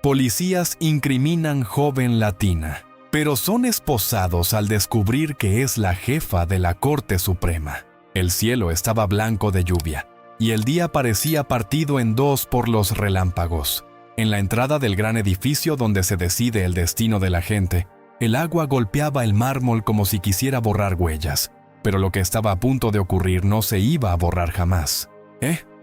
Policías incriminan joven latina, pero son esposados al descubrir que es la jefa de la Corte Suprema. El cielo estaba blanco de lluvia, y el día parecía partido en dos por los relámpagos. En la entrada del gran edificio donde se decide el destino de la gente, el agua golpeaba el mármol como si quisiera borrar huellas, pero lo que estaba a punto de ocurrir no se iba a borrar jamás.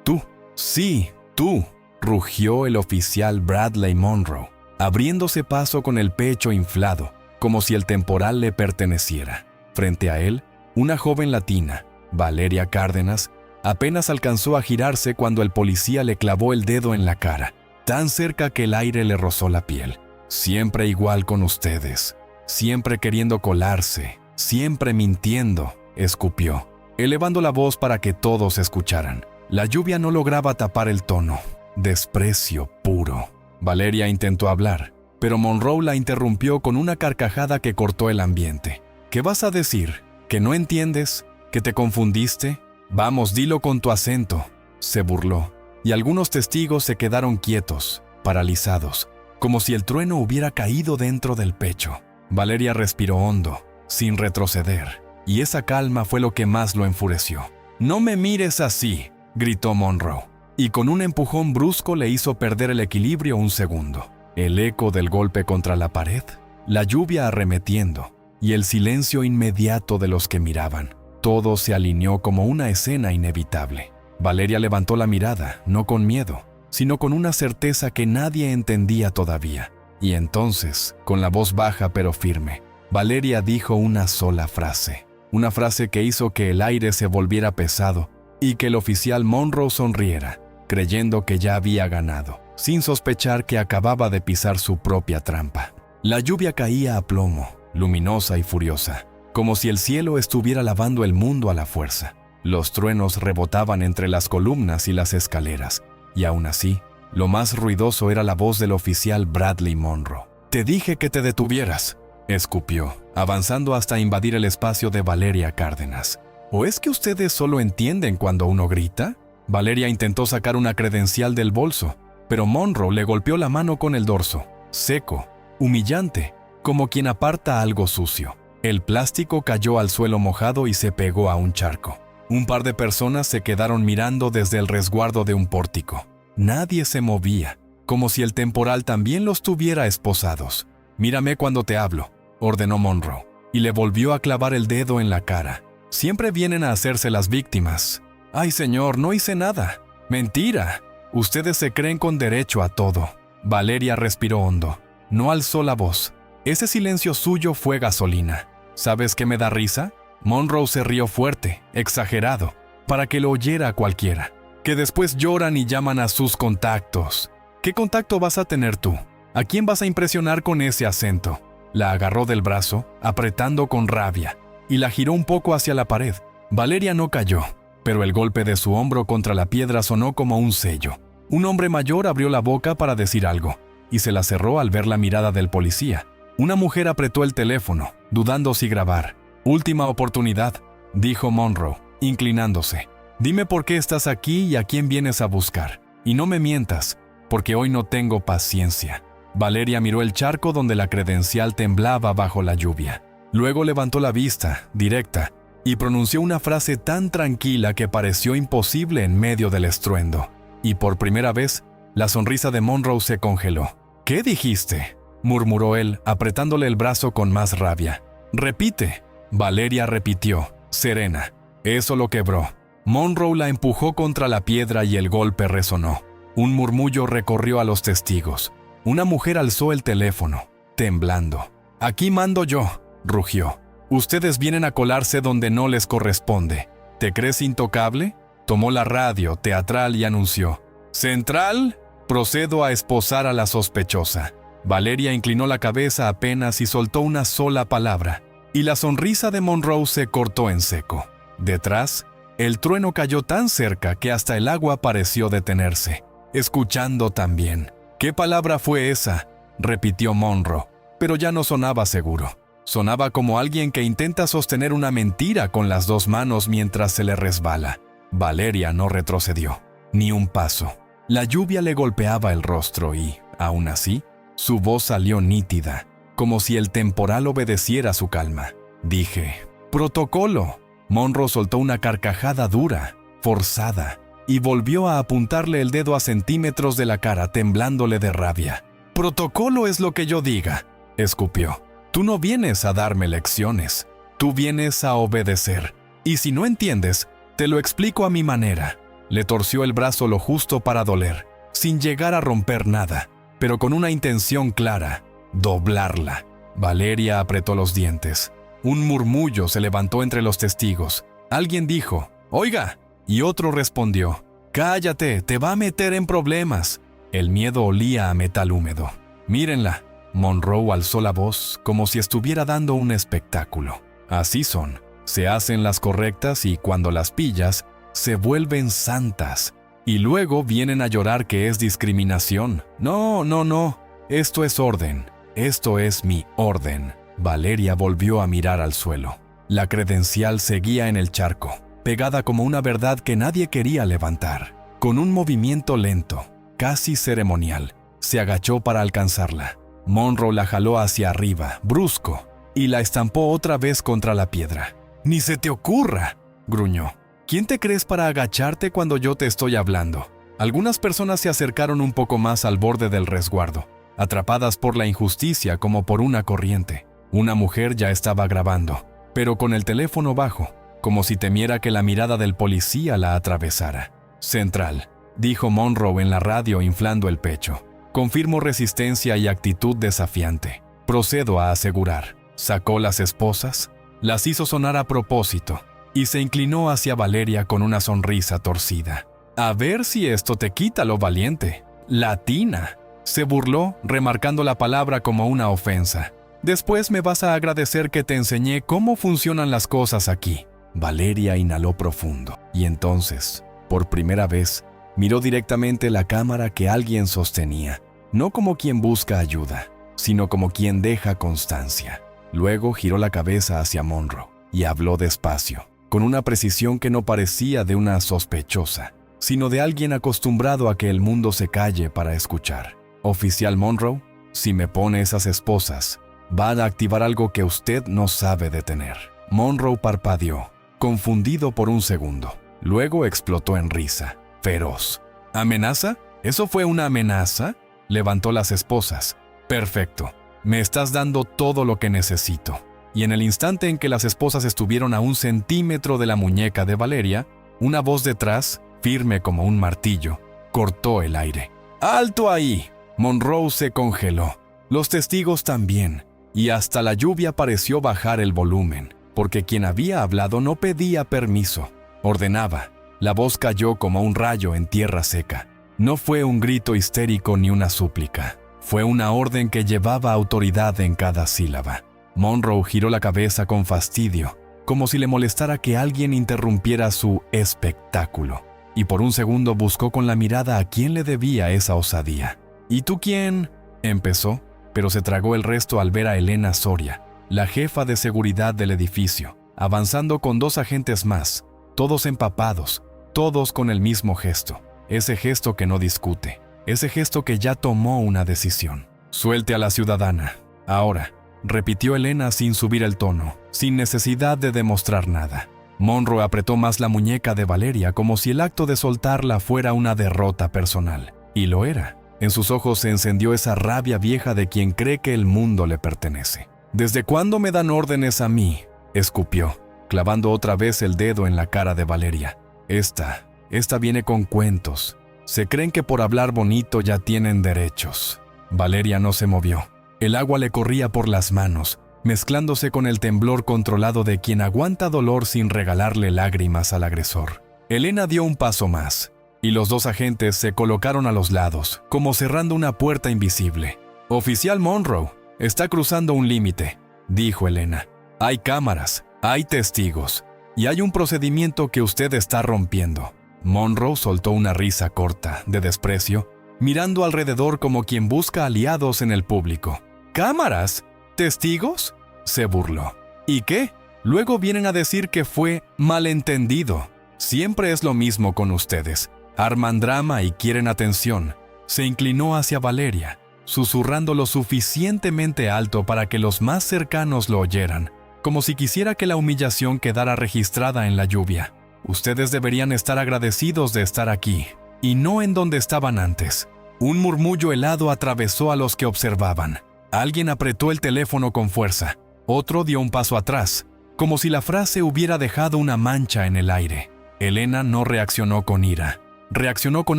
¿Tú? Sí, tú, rugió el oficial Bradley Monroe, abriéndose paso con el pecho inflado, como si el temporal le perteneciera. Frente a él, una joven latina, Valeria Cárdenas, apenas alcanzó a girarse cuando el policía le clavó el dedo en la cara, tan cerca que el aire le rozó la piel. Siempre igual con ustedes, siempre queriendo colarse, siempre mintiendo, escupió, elevando la voz para que todos escucharan. La lluvia no lograba tapar el tono. Desprecio puro. Valeria intentó hablar, pero Monroe la interrumpió con una carcajada que cortó el ambiente. ¿Qué vas a decir? ¿Que no entiendes? ¿Que te confundiste? Vamos, dilo con tu acento. Se burló, y algunos testigos se quedaron quietos, paralizados, como si el trueno hubiera caído dentro del pecho. Valeria respiró hondo, sin retroceder, y esa calma fue lo que más lo enfureció. «No me mires así», gritó Monroe, y con un empujón brusco le hizo perder el equilibrio un segundo. El eco del golpe contra la pared, la lluvia arremetiendo, y el silencio inmediato de los que miraban. Todo se alineó como una escena inevitable. Valeria levantó la mirada, no con miedo, sino con una certeza que nadie entendía todavía. Y entonces, con la voz baja pero firme, Valeria dijo una sola frase. Una frase que hizo que el aire se volviera pesado y que el oficial Monroe sonriera, creyendo que ya había ganado, sin sospechar que acababa de pisar su propia trampa. La lluvia caía a plomo, luminosa y furiosa, como si el cielo estuviera lavando el mundo a la fuerza. Los truenos rebotaban entre las columnas y las escaleras, y aún así, lo más ruidoso era la voz del oficial Bradley Monroe. «Te dije que te detuvieras», escupió, avanzando hasta invadir el espacio de Valeria Cárdenas. ¿O es que ustedes solo entienden cuando uno grita? Valeria intentó sacar una credencial del bolso, pero Monroe le golpeó la mano con el dorso, seco, humillante, como quien aparta algo sucio. El plástico cayó al suelo mojado y se pegó a un charco. Un par de personas se quedaron mirando desde el resguardo de un pórtico. Nadie se movía, como si el temporal también los tuviera esposados. «Mírame cuando te hablo», ordenó Monroe, y le volvió a clavar el dedo en la cara. «Siempre vienen a hacerse las víctimas». «Ay, señor, no hice nada». «Mentira. Ustedes se creen con derecho a todo». Valeria respiró hondo. No alzó la voz. Ese silencio suyo fue gasolina. ¿Sabes qué me da risa? Monroe se rió fuerte, exagerado, para que lo oyera cualquiera. Que después lloran y llaman a sus contactos. ¿Qué contacto vas a tener tú? ¿A quién vas a impresionar con ese acento? La agarró del brazo, apretando con rabia, y la giró un poco hacia la pared. Valeria no cayó, pero el golpe de su hombro contra la piedra sonó como un sello. Un hombre mayor abrió la boca para decir algo, y se la cerró al ver la mirada del policía. Una mujer apretó el teléfono, dudando si grabar. «Última oportunidad», dijo Monroe, inclinándose. «Dime por qué estás aquí y a quién vienes a buscar. Y no me mientas, porque hoy no tengo paciencia». Valeria miró el charco donde la credencial temblaba bajo la lluvia. Luego levantó la vista, directa, y pronunció una frase tan tranquila que pareció imposible en medio del estruendo. Y por primera vez, la sonrisa de Monroe se congeló. «¿Qué dijiste?», murmuró él, apretándole el brazo con más rabia. «Repite». Valeria repitió, serena. Eso lo quebró. Monroe la empujó contra la piedra y el golpe resonó. Un murmullo recorrió a los testigos. Una mujer alzó el teléfono, temblando. «Aquí mando yo», rugió. «Ustedes vienen a colarse donde no les corresponde. ¿Te crees intocable?». Tomó la radio teatral y anunció: «Central, procedo a esposar a la sospechosa». Valeria inclinó la cabeza apenas y soltó una sola palabra, y la sonrisa de Monroe se cortó en seco. Detrás, el trueno cayó tan cerca que hasta el agua pareció detenerse, escuchando también. «¿Qué palabra fue esa?», repitió Monroe, pero ya no sonaba seguro. Sonaba como alguien que intenta sostener una mentira con las dos manos mientras se le resbala. Valeria no retrocedió, ni un paso. La lluvia le golpeaba el rostro y, aún así, Su voz salió nítida, como si el temporal obedeciera su calma. Dije, «Protocolo». Monroe soltó una carcajada dura, forzada, y volvió a apuntarle el dedo a centímetros de la cara, temblándole de rabia. «Protocolo es lo que yo diga», escupió. «Tú no vienes a darme lecciones, tú vienes a obedecer. Y si no entiendes, te lo explico a mi manera». Le torció el brazo lo justo para doler, sin llegar a romper nada, pero con una intención clara, doblarla. Valeria apretó los dientes. Un murmullo se levantó entre los testigos. Alguien dijo, «Oiga», y otro respondió, «Cállate, te va a meter en problemas». El miedo olía a metal húmedo. «Mírenla». Monroe alzó la voz como si estuviera dando un espectáculo. «Así son. Se hacen las correctas y cuando las pillas, se vuelven santas. Y luego vienen a llorar que es discriminación. No, no, no. Esto es orden. Esto es mi orden». Valeria volvió a mirar al suelo. La credencial seguía en el charco, pegada como una verdad que nadie quería levantar. Con un movimiento lento, casi ceremonial, se agachó para alcanzarla. Monroe la jaló hacia arriba, brusco, y la estampó otra vez contra la piedra. «¡Ni se te ocurra!», gruñó. «¿Quién te crees para agacharte cuando yo te estoy hablando?». Algunas personas se acercaron un poco más al borde del resguardo, atrapadas por la injusticia como por una corriente. Una mujer ya estaba grabando, pero con el teléfono bajo, como si temiera que la mirada del policía la atravesara. «Central», dijo Monroe en la radio inflando el pecho. «Confirmo resistencia y actitud desafiante. Procedo a asegurar». Sacó las esposas, las hizo sonar a propósito, y se inclinó hacia Valeria con una sonrisa torcida. «A ver si esto te quita lo valiente. Latina», se burló, remarcando la palabra como una ofensa. «Después me vas a agradecer que te enseñé cómo funcionan las cosas aquí». Valeria inhaló profundo, y entonces, por primera vez, miró directamente la cámara que alguien sostenía, no como quien busca ayuda, sino como quien deja constancia. Luego giró la cabeza hacia Monroe y habló despacio, con una precisión que no parecía de una sospechosa, sino de alguien acostumbrado a que el mundo se calle para escuchar. «Oficial Monroe, si me pone esas esposas, van a activar algo que usted no sabe detener». Monroe parpadeó, confundido por un segundo. Luego explotó en risa, feroz. «¿Amenaza? ¿Eso fue una amenaza?». Levantó las esposas. «Perfecto. Me estás dando todo lo que necesito». Y en el instante en que las esposas estuvieron a 1 centímetro de la muñeca de Valeria, una voz detrás, firme como un martillo, cortó el aire. «¡Alto ahí!». Monroe se congeló. Los testigos también. Y hasta la lluvia pareció bajar el volumen, porque quien había hablado no pedía permiso, ordenaba. La voz cayó como un rayo en tierra seca. No fue un grito histérico ni una súplica. Fue una orden que llevaba autoridad en cada sílaba. Monroe giró la cabeza con fastidio, como si le molestara que alguien interrumpiera su espectáculo, y por un segundo buscó con la mirada a quién le debía esa osadía. «¿Y tú quién?», empezó, pero se tragó el resto al ver a Elena Soria, la jefa de seguridad del edificio, avanzando con 2 agentes más, todos empapados, todos con el mismo gesto, ese gesto que no discute, ese gesto que ya tomó una decisión. «Suelte a la ciudadana, ahora», repitió Elena sin subir el tono, sin necesidad de demostrar nada. Monroe apretó más la muñeca de Valeria como si el acto de soltarla fuera una derrota personal, y lo era. En sus ojos se encendió esa rabia vieja de quien cree que el mundo le pertenece. «¿Desde cuándo me dan órdenes a mí?», escupió, clavando otra vez el dedo en la cara de Valeria. Esta viene con cuentos. Se creen que por hablar bonito ya tienen derechos». Valeria no se movió. El agua le corría por las manos, mezclándose con el temblor controlado de quien aguanta dolor sin regalarle lágrimas al agresor. Elena dio un paso más, y los 2 agentes se colocaron a los lados, como cerrando una puerta invisible. «Oficial Monroe, está cruzando un límite», dijo Elena. «Hay cámaras, hay testigos, y hay un procedimiento que usted está rompiendo». Monroe soltó una risa corta, de desprecio, mirando alrededor como quien busca aliados en el público. «¿Cámaras? ¿Testigos?», se burló. «¿Y qué? Luego vienen a decir que fue malentendido. Siempre es lo mismo con ustedes. Arman drama y quieren atención». Se inclinó hacia Valeria. susurrando lo suficientemente alto para que los más cercanos lo oyeran, como si quisiera que la humillación quedara registrada en la lluvia. Ustedes deberían estar agradecidos de estar aquí, y no en donde estaban antes. Un murmullo helado atravesó a los que observaban. Alguien apretó el teléfono con fuerza. Otro dio un paso atrás, como si la frase hubiera dejado una mancha en el aire. Elena no reaccionó con ira. Reaccionó con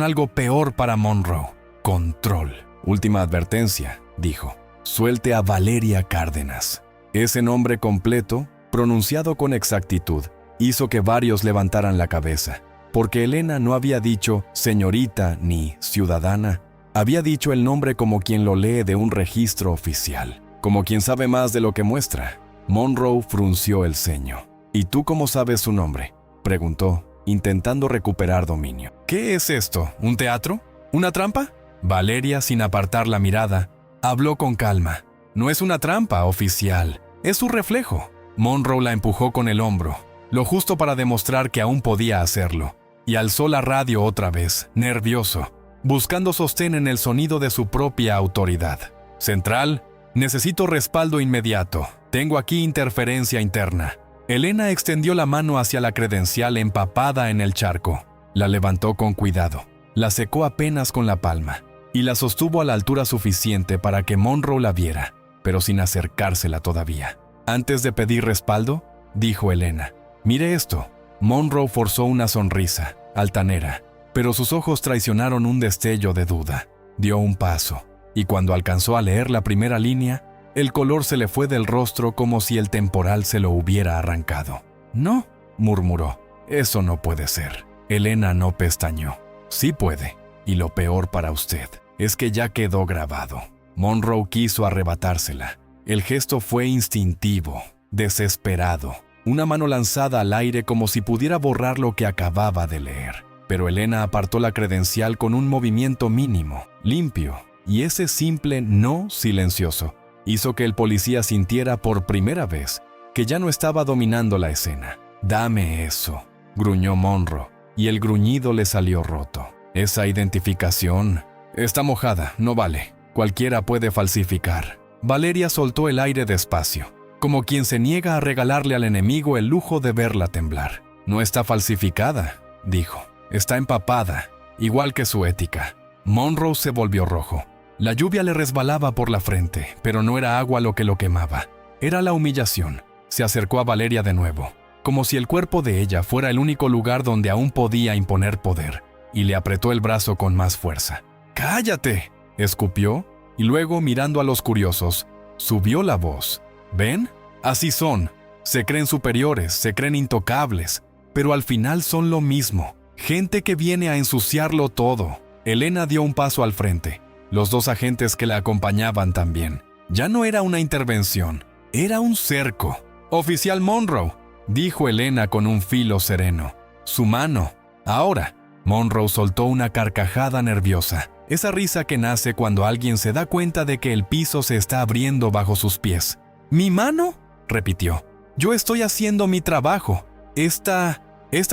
algo peor para Monroe: control. Última advertencia, dijo. Suelte a Valeria Cárdenas. Ese nombre completo, pronunciado con exactitud, hizo que varios levantaran la cabeza, porque Elena no había dicho señorita ni ciudadana. Había dicho el nombre como quien lo lee de un registro oficial, como quien sabe más de lo que muestra. Monroe frunció el ceño. ¿Y tú cómo sabes su nombre?, preguntó, intentando recuperar dominio. ¿Qué es esto? ¿Un teatro? ¿Una trampa? Valeria, sin apartar la mirada, habló con calma. No es una trampa, oficial. Es su reflejo. Monroe la empujó con el hombro, lo justo para demostrar que aún podía hacerlo, y alzó la radio otra vez, nervioso, buscando sostén en el sonido de su propia autoridad. Central, necesito respaldo inmediato. Tengo aquí interferencia interna. Elena extendió la mano hacia la credencial empapada en el charco. La levantó con cuidado, la secó apenas con la palma, y la sostuvo a la altura suficiente para que Monroe la viera, pero sin acercársela todavía. Antes de pedir respaldo, dijo Elena: «Mire esto». Monroe forzó una sonrisa, altanera, pero sus ojos traicionaron un destello de duda. Dio un paso, y cuando alcanzó a leer la primera línea, el color se le fue del rostro como si el temporal se lo hubiera arrancado. «No», murmuró, «eso no puede ser». Elena no pestañeó. «Sí puede, y lo peor para usted es que ya quedó grabado». Monroe quiso arrebatársela. El gesto fue instintivo, desesperado, una mano lanzada al aire como si pudiera borrar lo que acababa de leer. Pero Elena apartó la credencial con un movimiento mínimo, limpio, y ese simple no silencioso hizo que el policía sintiera por primera vez que ya no estaba dominando la escena. «Dame eso», gruñó Monroe, y el gruñido le salió roto. «Esa identificación está mojada, no vale. Cualquiera puede falsificar». Valeria soltó el aire despacio, como quien se niega a regalarle al enemigo el lujo de verla temblar. «No está falsificada», dijo. «Está empapada, igual que su ética». Monroe se volvió rojo. La lluvia le resbalaba por la frente, pero no era agua lo que lo quemaba. Era la humillación. Se acercó a Valeria de nuevo, como si el cuerpo de ella fuera el único lugar donde aún podía imponer poder, y le apretó el brazo con más fuerza. «¡Cállate!», escupió, y luego, mirando a los curiosos, subió la voz. «¿Ven? Así son. Se creen superiores, se creen intocables, pero al final son lo mismo. Gente que viene a ensuciarlo todo». Elena dio un paso al frente. Los dos agentes que la acompañaban también. Ya no era una intervención, era un cerco. «Oficial Monroe», dijo Elena con un filo sereno. «Su mano. Ahora». Monroe soltó una carcajada nerviosa, esa risa que nace cuando alguien se da cuenta de que el piso se está abriendo bajo sus pies. «¿Mi mano?», repitió. «Yo estoy haciendo mi trabajo. Esta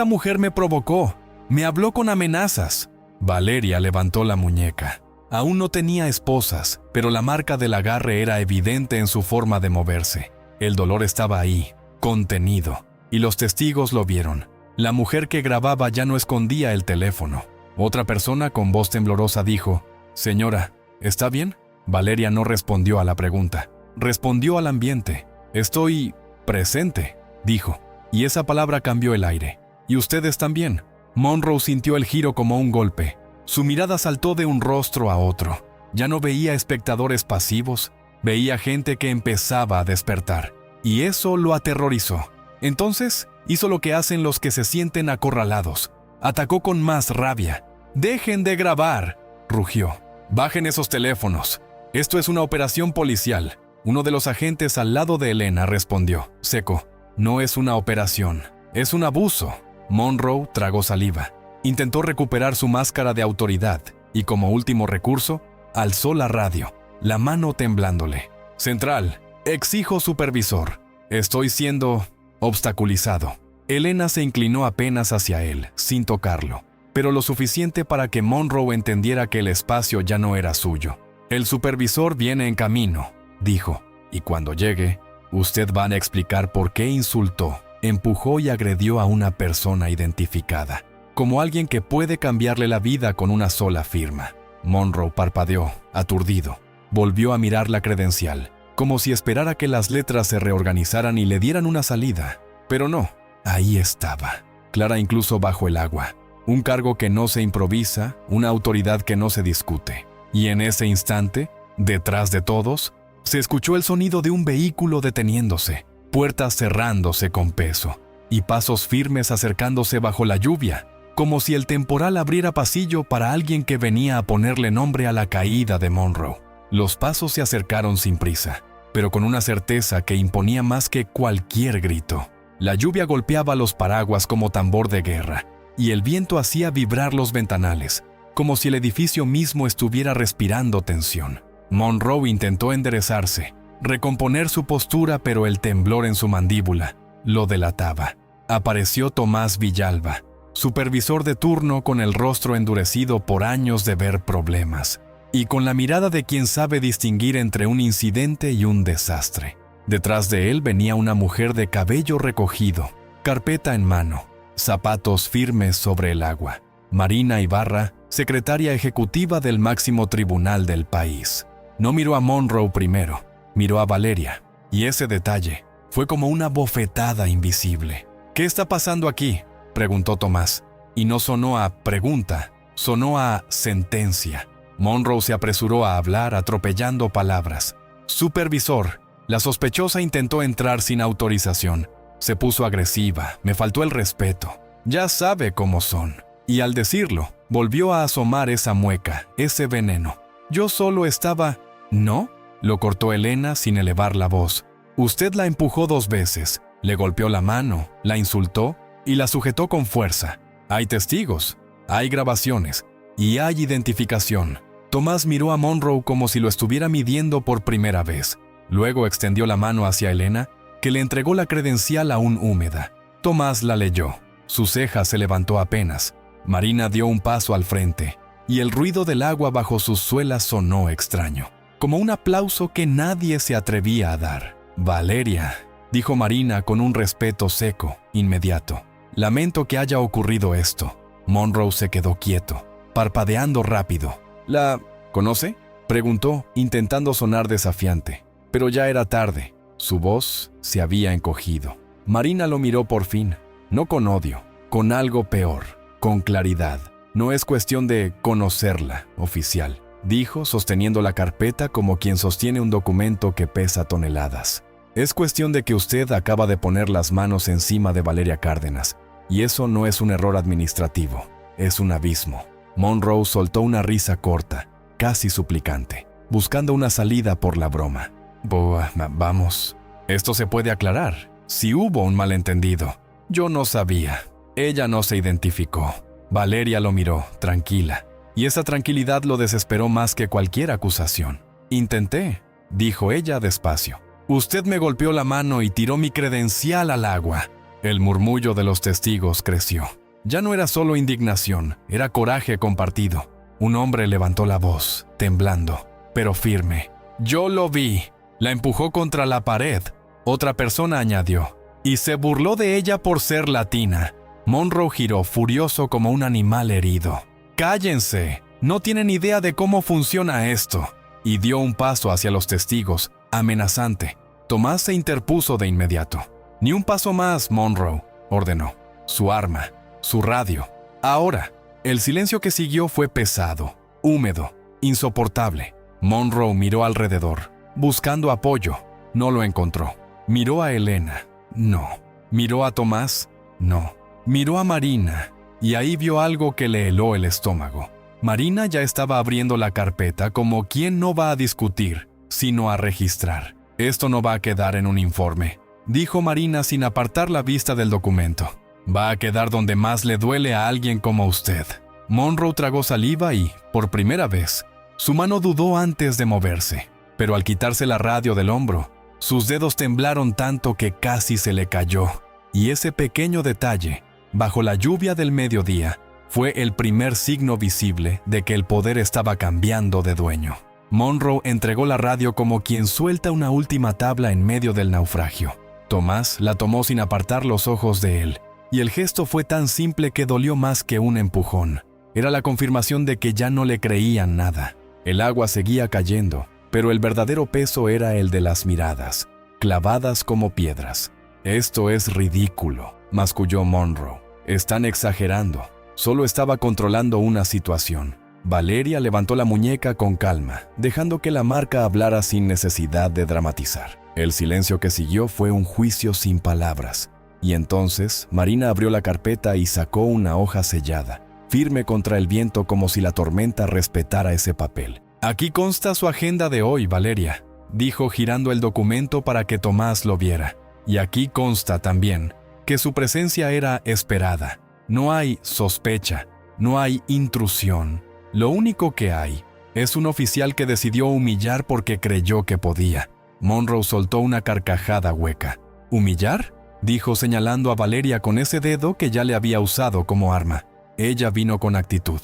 mujer me provocó. Me habló con amenazas». Valeria levantó la muñeca. Aún no tenía esposas, pero la marca del agarre era evidente en su forma de moverse. El dolor estaba ahí, contenido, y los testigos lo vieron. La mujer que grababa ya no escondía el teléfono. Otra persona con voz temblorosa dijo: «Señora, ¿está bien?». Valeria no respondió a la pregunta. Respondió al ambiente. «Estoy presente», dijo, y esa palabra cambió el aire. «Y ustedes también». Monroe sintió el giro como un golpe. Su mirada saltó de un rostro a otro. Ya no veía espectadores pasivos, veía gente que empezaba a despertar, y eso lo aterrorizó. Entonces, hizo lo que hacen los que se sienten acorralados. Atacó con más rabia. «¡Dejen de grabar!», rugió. «Bajen esos teléfonos. Esto es una operación policial». Uno de los agentes al lado de Elena respondió, seco: «No es una operación, es un abuso». Monroe tragó saliva. Intentó recuperar su máscara de autoridad y, como último recurso, alzó la radio, la mano temblándole. «Central, exijo supervisor. Estoy siendo obstaculizado». Elena se inclinó apenas hacia él, sin tocarlo, pero lo suficiente para que Monroe entendiera que el espacio ya no era suyo. El supervisor viene en camino, dijo, y cuando llegue, usted va a explicar por qué insultó, empujó y agredió a una persona identificada, como alguien que puede cambiarle la vida con una sola firma. Monroe parpadeó, aturdido. Volvió a mirar la credencial, como si esperara que las letras se reorganizaran y le dieran una salida. Pero no, ahí estaba, clara incluso bajo el agua. Un cargo que no se improvisa, una autoridad que no se discute. Y en ese instante, detrás de todos, se escuchó el sonido de un vehículo deteniéndose, puertas cerrándose con peso, y pasos firmes acercándose bajo la lluvia, como si el temporal abriera pasillo para alguien que venía a ponerle nombre a la caída de Monroe. Los pasos se acercaron sin prisa, pero con una certeza que imponía más que cualquier grito. La lluvia golpeaba los paraguas como tambor de guerra, y el viento hacía vibrar los ventanales, como si el edificio mismo estuviera respirando tensión. Monroe intentó enderezarse, recomponer su postura, pero el temblor en su mandíbula lo delataba. Apareció Tomás Villalba, supervisor de turno con el rostro endurecido por años de ver problemas, y con la mirada de quien sabe distinguir entre un incidente y un desastre. Detrás de él venía una mujer de cabello recogido, carpeta en mano, zapatos firmes sobre el agua. Marina Ibarra, secretaria ejecutiva del máximo tribunal del país. No miró a Monroe primero, miró a Valeria, y ese detalle fue como una bofetada invisible. ¿Qué está pasando aquí?, preguntó Tomás, y no sonó a pregunta, sonó a sentencia. Monroe se apresuró a hablar, atropellando palabras. Supervisor, la sospechosa intentó entrar sin autorización. Se puso agresiva, me faltó el respeto. Ya sabe cómo son. Y al decirlo, volvió a asomar esa mueca, ese veneno. Yo solo estaba... ¿No? Lo cortó Elena sin elevar la voz. Usted la empujó 2 veces, le golpeó la mano, la insultó y la sujetó con fuerza. Hay testigos, hay grabaciones y hay identificación. Tomás miró a Monroe como si lo estuviera midiendo por primera vez. Luego extendió la mano hacia Elena, que le entregó la credencial aún húmeda. Tomás la leyó. Su ceja se levantó apenas. Marina dio un paso al frente, y el ruido del agua bajo sus suelas sonó extraño, como un aplauso que nadie se atrevía a dar. Valeria, dijo Marina con un respeto seco, inmediato. Lamento que haya ocurrido esto. Monroe se quedó quieto, parpadeando rápido. ¿La conoce?, preguntó, intentando sonar desafiante. Pero ya era tarde. Su voz se había encogido. Marina lo miró por fin, no con odio, con algo peor, con claridad. No es cuestión de conocerla, oficial, dijo, sosteniendo la carpeta como quien sostiene un documento que pesa toneladas. Es cuestión de que usted acaba de poner las manos encima de Valeria Cárdenas, y eso no es un error administrativo, es un abismo. Monroe soltó una risa corta, casi suplicante, buscando una salida por la broma. Vamos, esto se puede aclarar. Si hubo un malentendido, yo no sabía. Ella no se identificó. Valeria lo miró, tranquila, y esa tranquilidad lo desesperó más que cualquier acusación. Intenté, dijo ella despacio. Usted me golpeó la mano y tiró mi credencial al agua. El murmullo de los testigos creció. Ya no era solo indignación, era coraje compartido. Un hombre levantó la voz, temblando, pero firme. Yo lo vi. La empujó contra la pared. Otra persona añadió. Y se burló de ella por ser latina. Monroe giró furioso como un animal herido. ¡Cállense! No tienen idea de cómo funciona esto. Y dio un paso hacia los testigos, amenazante. Tomás se interpuso de inmediato. Ni un paso más, Monroe, ordenó. Su arma, su radio. Ahora. El silencio que siguió fue pesado, húmedo, insoportable. Monroe miró alrededor, buscando apoyo. No lo encontró. Miró a Elena. No. Miró a Tomás. No. Miró a Marina, y ahí vio algo que le heló el estómago. Marina ya estaba abriendo la carpeta como quien no va a discutir, sino a registrar. Esto no va a quedar en un informe, dijo Marina sin apartar la vista del documento. Va a quedar donde más le duele a alguien como usted. Monroe tragó saliva y, por primera vez, su mano dudó antes de moverse, pero al quitarse la radio del hombro, sus dedos temblaron tanto que casi se le cayó, y ese pequeño detalle, bajo la lluvia del mediodía, fue el primer signo visible de que el poder estaba cambiando de dueño. Monroe entregó la radio como quien suelta una última tabla en medio del naufragio. Tomás la tomó sin apartar los ojos de él, y el gesto fue tan simple que dolió más que un empujón. Era la confirmación de que ya no le creían nada. El agua seguía cayendo, pero el verdadero peso era el de las miradas, clavadas como piedras. «Esto es ridículo», masculló Monroe. «Están exagerando. Solo estaba controlando una situación». Valeria levantó la muñeca con calma, dejando que la marca hablara sin necesidad de dramatizar. El silencio que siguió fue un juicio sin palabras. Y entonces, Marina abrió la carpeta y sacó una hoja sellada, firme contra el viento como si la tormenta respetara ese papel. «Aquí consta su agenda de hoy, Valeria», dijo girando el documento para que Tomás lo viera. «Y aquí consta también que su presencia era esperada. No hay sospecha, no hay intrusión. Lo único que hay es un oficial que decidió humillar porque creyó que podía». Monroe soltó una carcajada hueca. «¿Humillar?», dijo señalando a Valeria con ese dedo que ya le había usado como arma. Ella vino con actitud.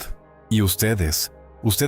«Y ustedes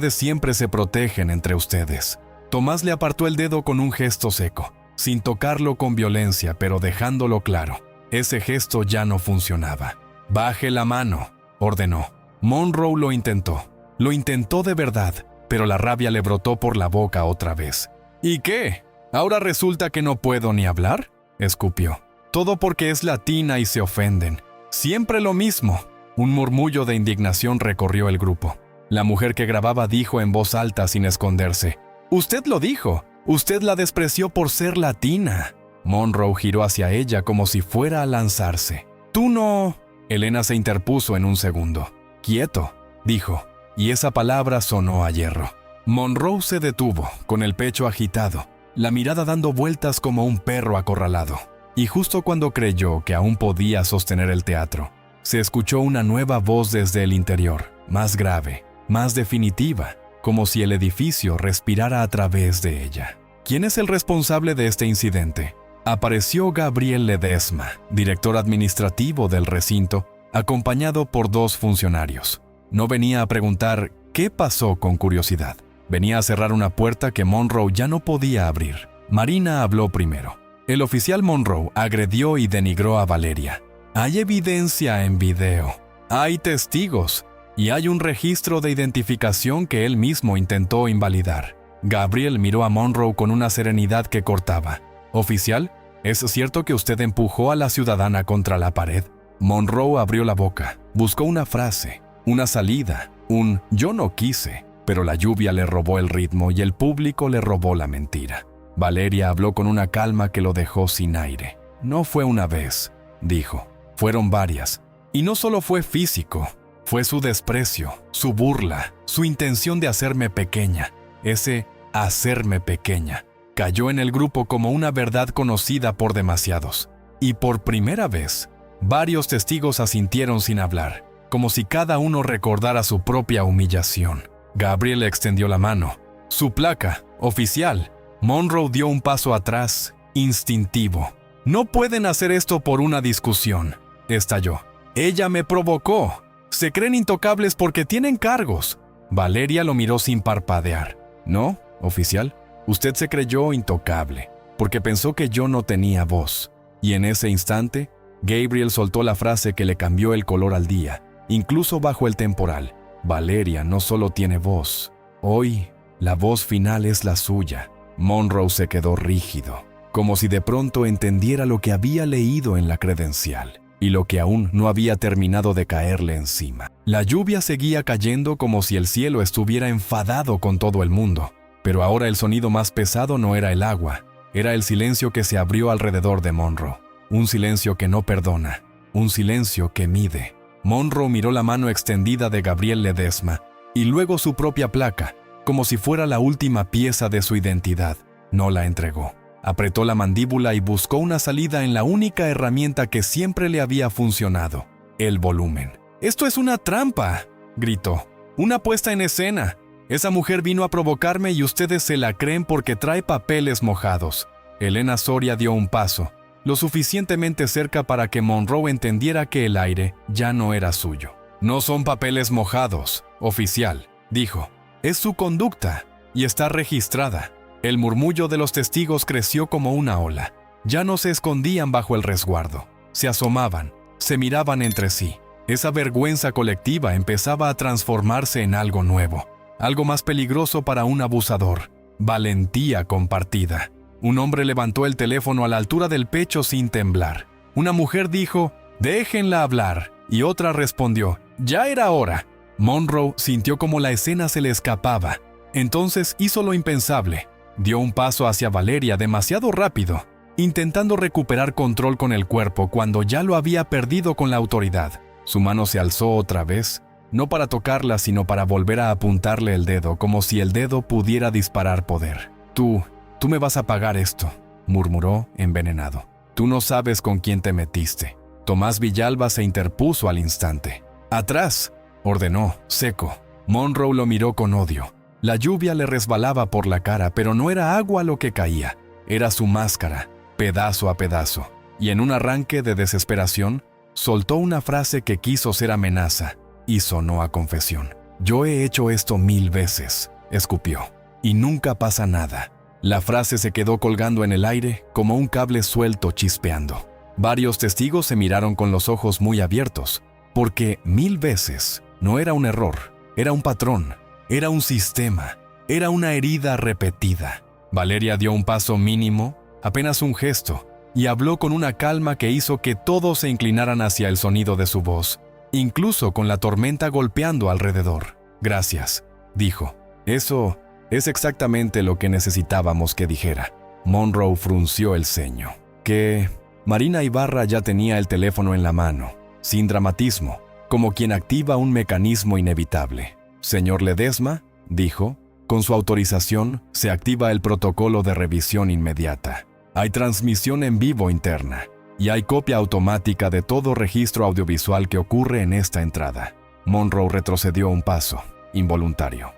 siempre se protegen entre ustedes». Tomás le apartó el dedo con un gesto seco, sin tocarlo con violencia, pero dejándolo claro. Ese gesto ya no funcionaba. «Baje la mano», ordenó. Monroe lo intentó de verdad, pero la rabia le brotó por la boca otra vez. «¿Y qué? ¿Ahora resulta que no puedo ni hablar?», escupió. «Todo porque es latina y se ofenden. Siempre lo mismo». Un murmullo de indignación recorrió el grupo. La mujer que grababa dijo en voz alta sin esconderse: «Usted lo dijo. Usted la despreció por ser latina». Monroe giró hacia ella como si fuera a lanzarse. «Tú no...» Elena se interpuso en un segundo. «Quieto», dijo, y esa palabra sonó a hierro. Monroe se detuvo, con el pecho agitado, la mirada dando vueltas como un perro acorralado. Y justo cuando creyó que aún podía sostener el teatro, se escuchó una nueva voz desde el interior, más grave, más definitiva, como si el edificio respirara a través de ella. ¿Quién es el responsable de este incidente? Apareció Gabriel Ledesma, director administrativo del recinto, acompañado por 2 funcionarios. No venía a preguntar qué pasó con curiosidad. Venía a cerrar una puerta que Monroe ya no podía abrir. Marina habló primero. El oficial Monroe agredió y denigró a Valeria. «Hay evidencia en video. Hay testigos. Y hay un registro de identificación que él mismo intentó invalidar». Gabriel miró a Monroe con una serenidad que cortaba. «Oficial, ¿es cierto que usted empujó a la ciudadana contra la pared?». Monroe abrió la boca, buscó una frase, una salida, un «yo no quise», pero la lluvia le robó el ritmo y el público le robó la mentira. Valeria habló con una calma que lo dejó sin aire. «No fue una vez», dijo. «Fueron varias. Y no solo fue físico, fue su desprecio, su burla, su intención de hacerme pequeña. Ese hacerme pequeña cayó en el grupo como una verdad conocida por demasiados. Y por primera vez, varios testigos asintieron sin hablar, como si cada uno recordara su propia humillación». Gabriel extendió la mano. «Su placa, oficial». Monroe dio un paso atrás, instintivo. «No pueden hacer esto por una discusión», estalló. «Ella me provocó. Se creen intocables porque tienen cargos». Valeria lo miró sin parpadear. «No, oficial, usted se creyó intocable, porque pensó que yo no tenía voz». Y en ese instante, Gabriel soltó la frase que le cambió el color al día, incluso bajo el temporal. «Valeria no solo tiene voz. Hoy, la voz final es la suya». Monroe se quedó rígido, como si de pronto entendiera lo que había leído en la credencial y lo que aún no había terminado de caerle encima. La lluvia seguía cayendo como si el cielo estuviera enfadado con todo el mundo, pero ahora el sonido más pesado no era el agua, era el silencio que se abrió alrededor de Monroe. Un silencio que no perdona, un silencio que mide. Monroe miró la mano extendida de Gabriel Ledesma y luego su propia placa, como si fuera la última pieza de su identidad. No la entregó. Apretó la mandíbula y buscó una salida en la única herramienta que siempre le había funcionado: el volumen. «Esto es una trampa», gritó. «Una puesta en escena. Esa mujer vino a provocarme y ustedes se la creen porque trae papeles mojados». Elena Soria dio un paso, lo suficientemente cerca para que Monroe entendiera que el aire ya no era suyo. «No son papeles mojados, oficial», dijo. «Es su conducta, y está registrada. El murmullo de los testigos creció como una ola. Ya no se escondían bajo el resguardo. Se asomaban, se miraban entre sí. Esa vergüenza colectiva empezaba a transformarse en algo nuevo, algo más peligroso para un abusador. Valentía compartida. Un hombre levantó el teléfono a la altura del pecho sin temblar. Una mujer dijo, «Déjenla hablar», y otra respondió, «Ya era hora». Monroe sintió como la escena se le escapaba. Entonces hizo lo impensable. Dio un paso hacia Valeria demasiado rápido, intentando recuperar control con el cuerpo cuando ya lo había perdido con la autoridad. Su mano se alzó otra vez, no para tocarla, sino para volver a apuntarle el dedo, como si el dedo pudiera disparar poder. Tú me vas a pagar esto», murmuró envenenado. «Tú no sabes con quién te metiste». Tomás Villalba se interpuso al instante. «Atrás», ordenó, seco. Monroe lo miró con odio. La lluvia le resbalaba por la cara, pero no era agua lo que caía. Era su máscara, pedazo a pedazo. Y en un arranque de desesperación, soltó una frase que quiso ser amenaza y sonó a confesión. «Yo he hecho esto 1000 veces», escupió. «Y nunca pasa nada». La frase se quedó colgando en el aire como un cable suelto chispeando. Varios testigos se miraron con los ojos muy abiertos, porque 1000 veces no era un error, era un patrón, era un sistema, era una herida repetida. Valeria dio un paso mínimo, apenas un gesto, y habló con una calma que hizo que todos se inclinaran hacia el sonido de su voz, incluso con la tormenta golpeando alrededor. «Gracias», dijo. «Eso es exactamente lo que necesitábamos que dijera». Monroe frunció el ceño. «¿Qué?» Marina Ibarra ya tenía el teléfono en la mano, sin dramatismo, como quien activa un mecanismo inevitable. «Señor Ledesma», dijo, «con su autorización se activa el protocolo de revisión inmediata. Hay transmisión en vivo interna y hay copia automática de todo registro audiovisual que ocurre en esta entrada». Monroe retrocedió un paso, involuntario.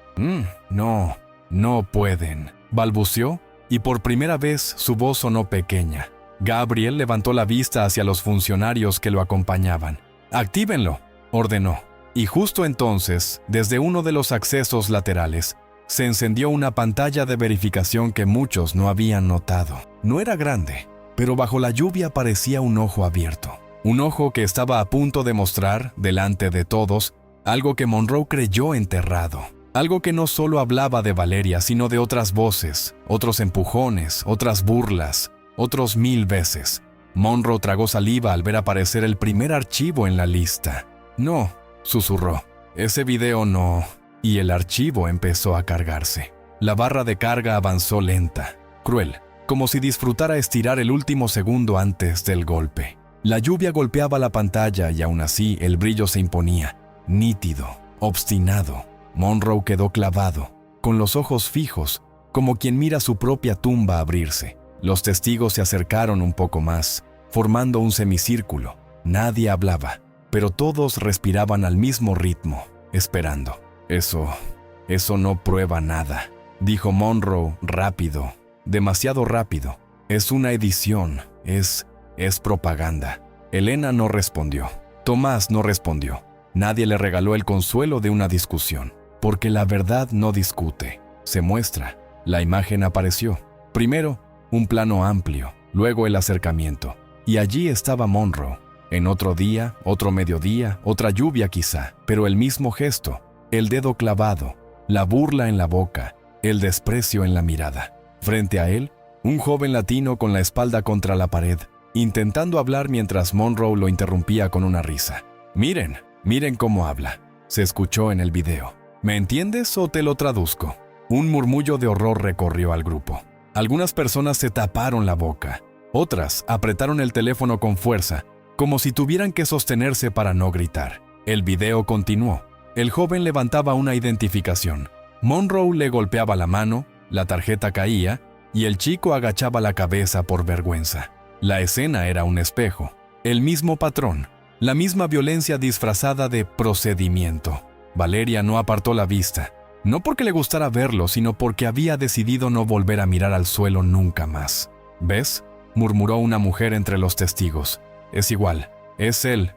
No pueden», balbuceó, y por primera vez su voz sonó pequeña. Gabriel levantó la vista hacia los funcionarios que lo acompañaban. «Actívenlo», ordenó. Y justo entonces, desde uno de los accesos laterales, se encendió una pantalla de verificación que muchos no habían notado. No era grande, pero bajo la lluvia parecía un ojo abierto. Un ojo que estaba a punto de mostrar, delante de todos, algo que Monroe creyó enterrado. Algo que no solo hablaba de Valeria, sino de otras voces, otros empujones, otras burlas, otros 1000 veces. Monroe tragó saliva al ver aparecer el primer archivo en la lista. «No», susurró, «ese video no». Y el archivo empezó a cargarse. La barra de carga avanzó lenta, cruel, como si disfrutara estirar el último segundo antes del golpe. La lluvia golpeaba la pantalla y aún así el brillo se imponía, nítido, obstinado. Monroe quedó clavado, con los ojos fijos, como quien mira su propia tumba abrirse. Los testigos se acercaron un poco más, formando un semicírculo. Nadie hablaba, pero todos respiraban al mismo ritmo, esperando. Eso no prueba nada», dijo Monroe rápido, demasiado rápido. «Es una edición, es propaganda». Elena no respondió. Tomás no respondió. Nadie le regaló el consuelo de una discusión, porque la verdad no discute, se muestra. La imagen apareció. Primero, un plano amplio, luego el acercamiento. Y allí estaba Monroe. En otro día, otro mediodía, otra lluvia quizá, pero el mismo gesto, el dedo clavado, la burla en la boca, el desprecio en la mirada. Frente a él, un joven latino con la espalda contra la pared, intentando hablar mientras Monroe lo interrumpía con una risa. Miren cómo habla», se escuchó en el video. «¿Me entiendes o te lo traduzco?» Un murmullo de horror recorrió al grupo. Algunas personas se taparon la boca, otras apretaron el teléfono con fuerza, como si tuvieran que sostenerse para no gritar. El video continuó. El joven levantaba una identificación. Monroe le golpeaba la mano, la tarjeta caía, y el chico agachaba la cabeza por vergüenza. La escena era un espejo. El mismo patrón, la misma violencia disfrazada de procedimiento. Valeria no apartó la vista, no porque le gustara verlo, sino porque había decidido no volver a mirar al suelo nunca más. «¿Ves?», murmuró una mujer entre los testigos. «Es igual, es él»,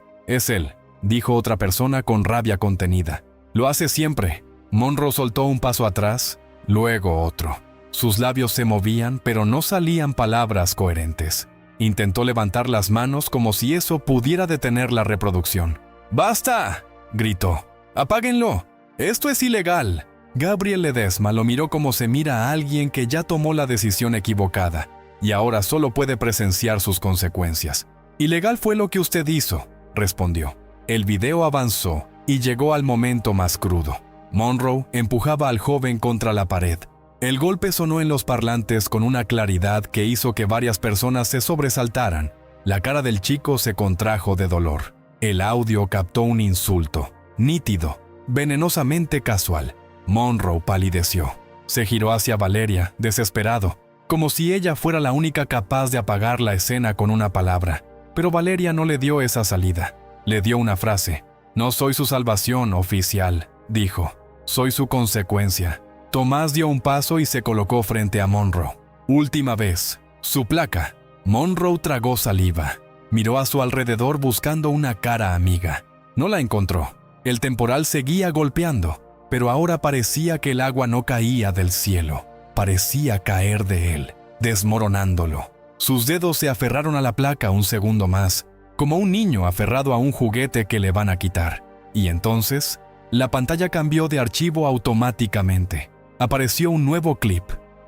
dijo otra persona con rabia contenida. «Lo hace siempre». Monroe soltó un paso atrás, luego otro. Sus labios se movían, pero no salían palabras coherentes. Intentó levantar las manos como si eso pudiera detener la reproducción. ¡Basta!, gritó. ¡Apáguenlo! ¡Esto es ilegal! Gabriel Ledesma lo miró como se mira a alguien que ya tomó la decisión equivocada y ahora solo puede presenciar sus consecuencias. «Ilegal fue lo que usted hizo», respondió. El video avanzó y llegó al momento más crudo. Monroe empujaba al joven contra la pared. El golpe sonó en los parlantes con una claridad que hizo que varias personas se sobresaltaran. La cara del chico se contrajo de dolor. El audio captó un insulto, nítido, venenosamente casual. Monroe palideció. Se giró hacia Valeria, desesperado, como si ella fuera la única capaz de apagar la escena con una palabra. Pero Valeria no le dio esa salida. Le dio una frase. «No soy su salvación, oficial», dijo. «Soy su consecuencia». Tomás dio un paso y se colocó frente a Monroe. Última vez. Su placa. Monroe tragó saliva. Miró a su alrededor buscando una cara amiga. No la encontró. El temporal seguía golpeando, pero ahora parecía que el agua no caía del cielo. Parecía caer de él, desmoronándolo. Sus dedos se aferraron a la placa un segundo más, como un niño aferrado a un juguete que le van a quitar. Y entonces, la pantalla cambió de archivo automáticamente. Apareció un nuevo clip,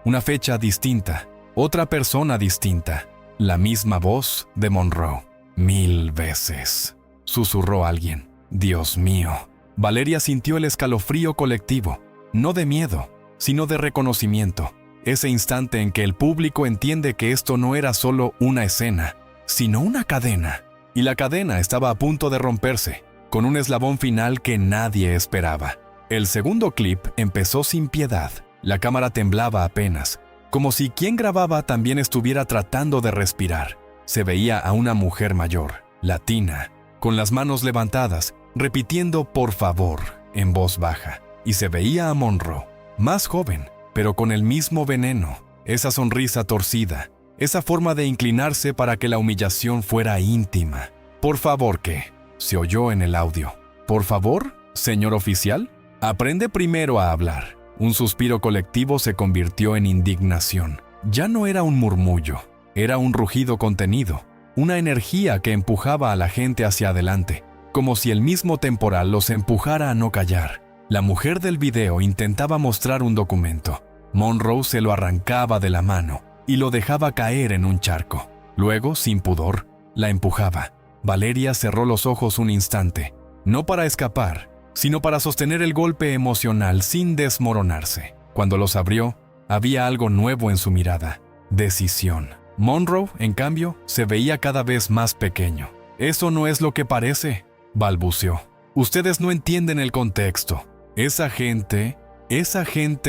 una fecha distinta, otra persona distinta, la misma voz de Monroe. 1000 veces, susurró alguien. Dios mío. Valeria sintió el escalofrío colectivo, no de miedo, sino de reconocimiento. Ese instante en que el público entiende que esto no era solo una escena, sino una cadena. Y la cadena estaba a punto de romperse, con un eslabón final que nadie esperaba. El segundo clip empezó sin piedad. La cámara temblaba apenas, como si quien grababa también estuviera tratando de respirar. Se veía a una mujer mayor, latina, con las manos levantadas, repitiendo «por favor» en voz baja. Y se veía a Monroe, más joven, pero con el mismo veneno, esa sonrisa torcida, esa forma de inclinarse para que la humillación fuera íntima. «¿Por favor qué?», se oyó en el audio. «¿Por favor, señor oficial? Aprende primero a hablar». Un suspiro colectivo se convirtió en indignación. Ya no era un murmullo, era un rugido contenido, una energía que empujaba a la gente hacia adelante, como si el mismo temporal los empujara a no callar. La mujer del video intentaba mostrar un documento. Monroe se lo arrancaba de la mano y lo dejaba caer en un charco. Luego, sin pudor, la empujaba. Valeria cerró los ojos un instante, no para escapar, sino para sostener el golpe emocional sin desmoronarse. Cuando los abrió, había algo nuevo en su mirada: decisión. Monroe, en cambio, se veía cada vez más pequeño. «Eso no es lo que parece», balbuceó. «Ustedes no entienden el contexto. Esa gente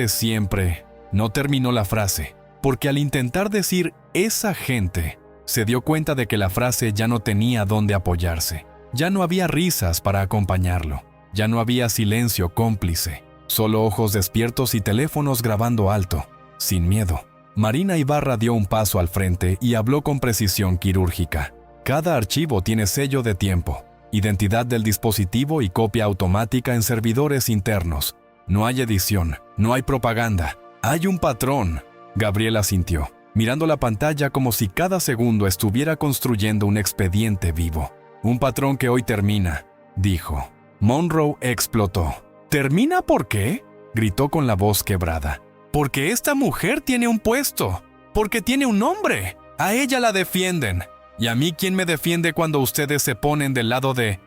siempre…». No terminó la frase, porque al intentar decir «esa gente», se dio cuenta de que la frase ya no tenía dónde apoyarse. Ya no había risas para acompañarlo. Ya no había silencio cómplice. Solo ojos despiertos y teléfonos grabando alto, sin miedo. Marina Ibarra dio un paso al frente y habló con precisión quirúrgica. «Cada archivo tiene sello de tiempo, identidad del dispositivo y copia automática en servidores internos. No hay edición, no hay propaganda. Hay un patrón». Gabriela asintió, mirando la pantalla como si cada segundo estuviera construyendo un expediente vivo. «Un patrón que hoy termina», dijo. Monroe explotó. «¿Termina por qué?», gritó con la voz quebrada. «Porque esta mujer tiene un puesto, porque tiene un nombre. A ella la defienden. ¿Y a mí quién me defiende cuando ustedes se ponen del lado de...?»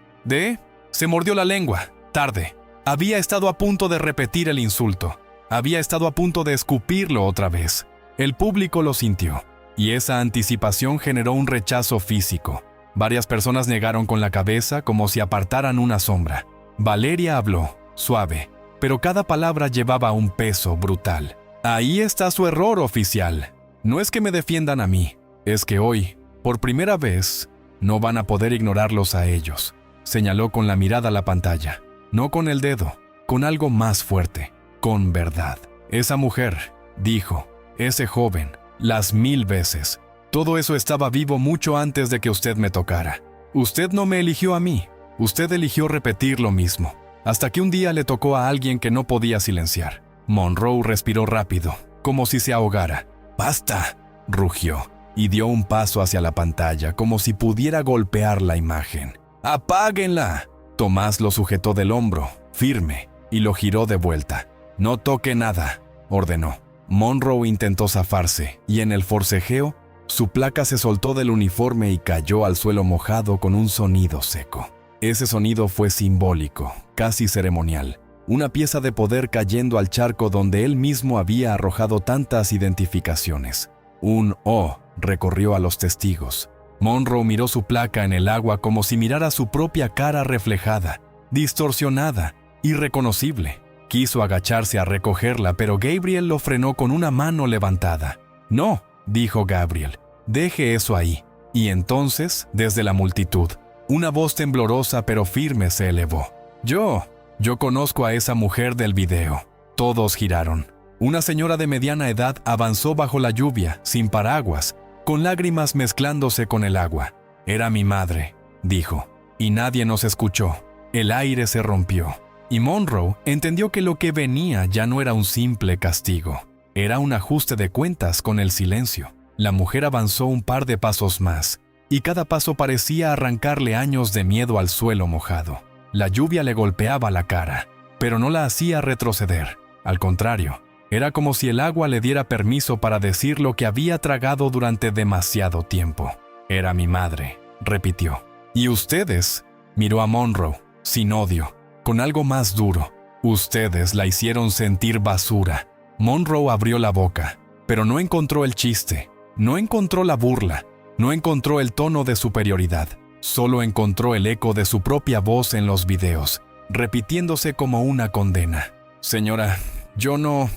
Se mordió la lengua. Tarde. Había estado a punto de repetir el insulto. Había estado a punto de escupirlo otra vez. El público lo sintió, y esa anticipación generó un rechazo físico. Varias personas negaron con la cabeza como si apartaran una sombra. Valeria habló, suave, pero cada palabra llevaba un peso brutal. «Ahí está su error, oficial. No es que me defiendan a mí, es que hoy, por primera vez, no van a poder ignorarlos a ellos», señaló con la mirada a la pantalla. No con el dedo, con algo más fuerte, con verdad. «Esa mujer», dijo, «ese joven, las 1000 veces. Todo eso estaba vivo mucho antes de que usted me tocara. Usted no me eligió a mí, usted eligió repetir lo mismo, hasta que un día le tocó a alguien que no podía silenciar. Monroe respiró rápido, como si se ahogara. ¡Basta!, rugió, y dio un paso hacia la pantalla, como si pudiera golpear la imagen. ¡Apáguenla! Tomás lo sujetó del hombro, firme, y lo giró de vuelta. «No toque nada», ordenó. Monroe intentó zafarse, y en el forcejeo, su placa se soltó del uniforme y cayó al suelo mojado con un sonido seco. Ese sonido fue simbólico, casi ceremonial. Una pieza de poder cayendo al charco donde él mismo había arrojado tantas identificaciones. Un «oh» recorrió a los testigos. Monroe miró su placa en el agua como si mirara su propia cara reflejada, distorsionada, irreconocible. Quiso agacharse a recogerla, pero Gabriel lo frenó con una mano levantada. «No», dijo Gabriel, «deje eso ahí». Y entonces, desde la multitud, una voz temblorosa pero firme se elevó. Yo conozco a esa mujer del video». Todos giraron. Una señora de mediana edad avanzó bajo la lluvia, sin paraguas, con lágrimas mezclándose con el agua. «Era mi madre», dijo, y nadie nos escuchó. El aire se rompió, y Monroe entendió que lo que venía ya no era un simple castigo. Era un ajuste de cuentas con el silencio. La mujer avanzó un par de pasos más, y cada paso parecía arrancarle años de miedo al suelo mojado. La lluvia le golpeaba la cara, pero no la hacía retroceder. Al contrario, era como si el agua le diera permiso para decir lo que había tragado durante demasiado tiempo. «Era mi madre», repitió. «Y ustedes», miró a Monroe, sin odio, con algo más duro. «Ustedes la hicieron sentir basura». Monroe abrió la boca, pero no encontró el chiste, no encontró la burla, no encontró el tono de superioridad. Solo encontró el eco de su propia voz en los videos, repitiéndose como una condena. «Señora, yo no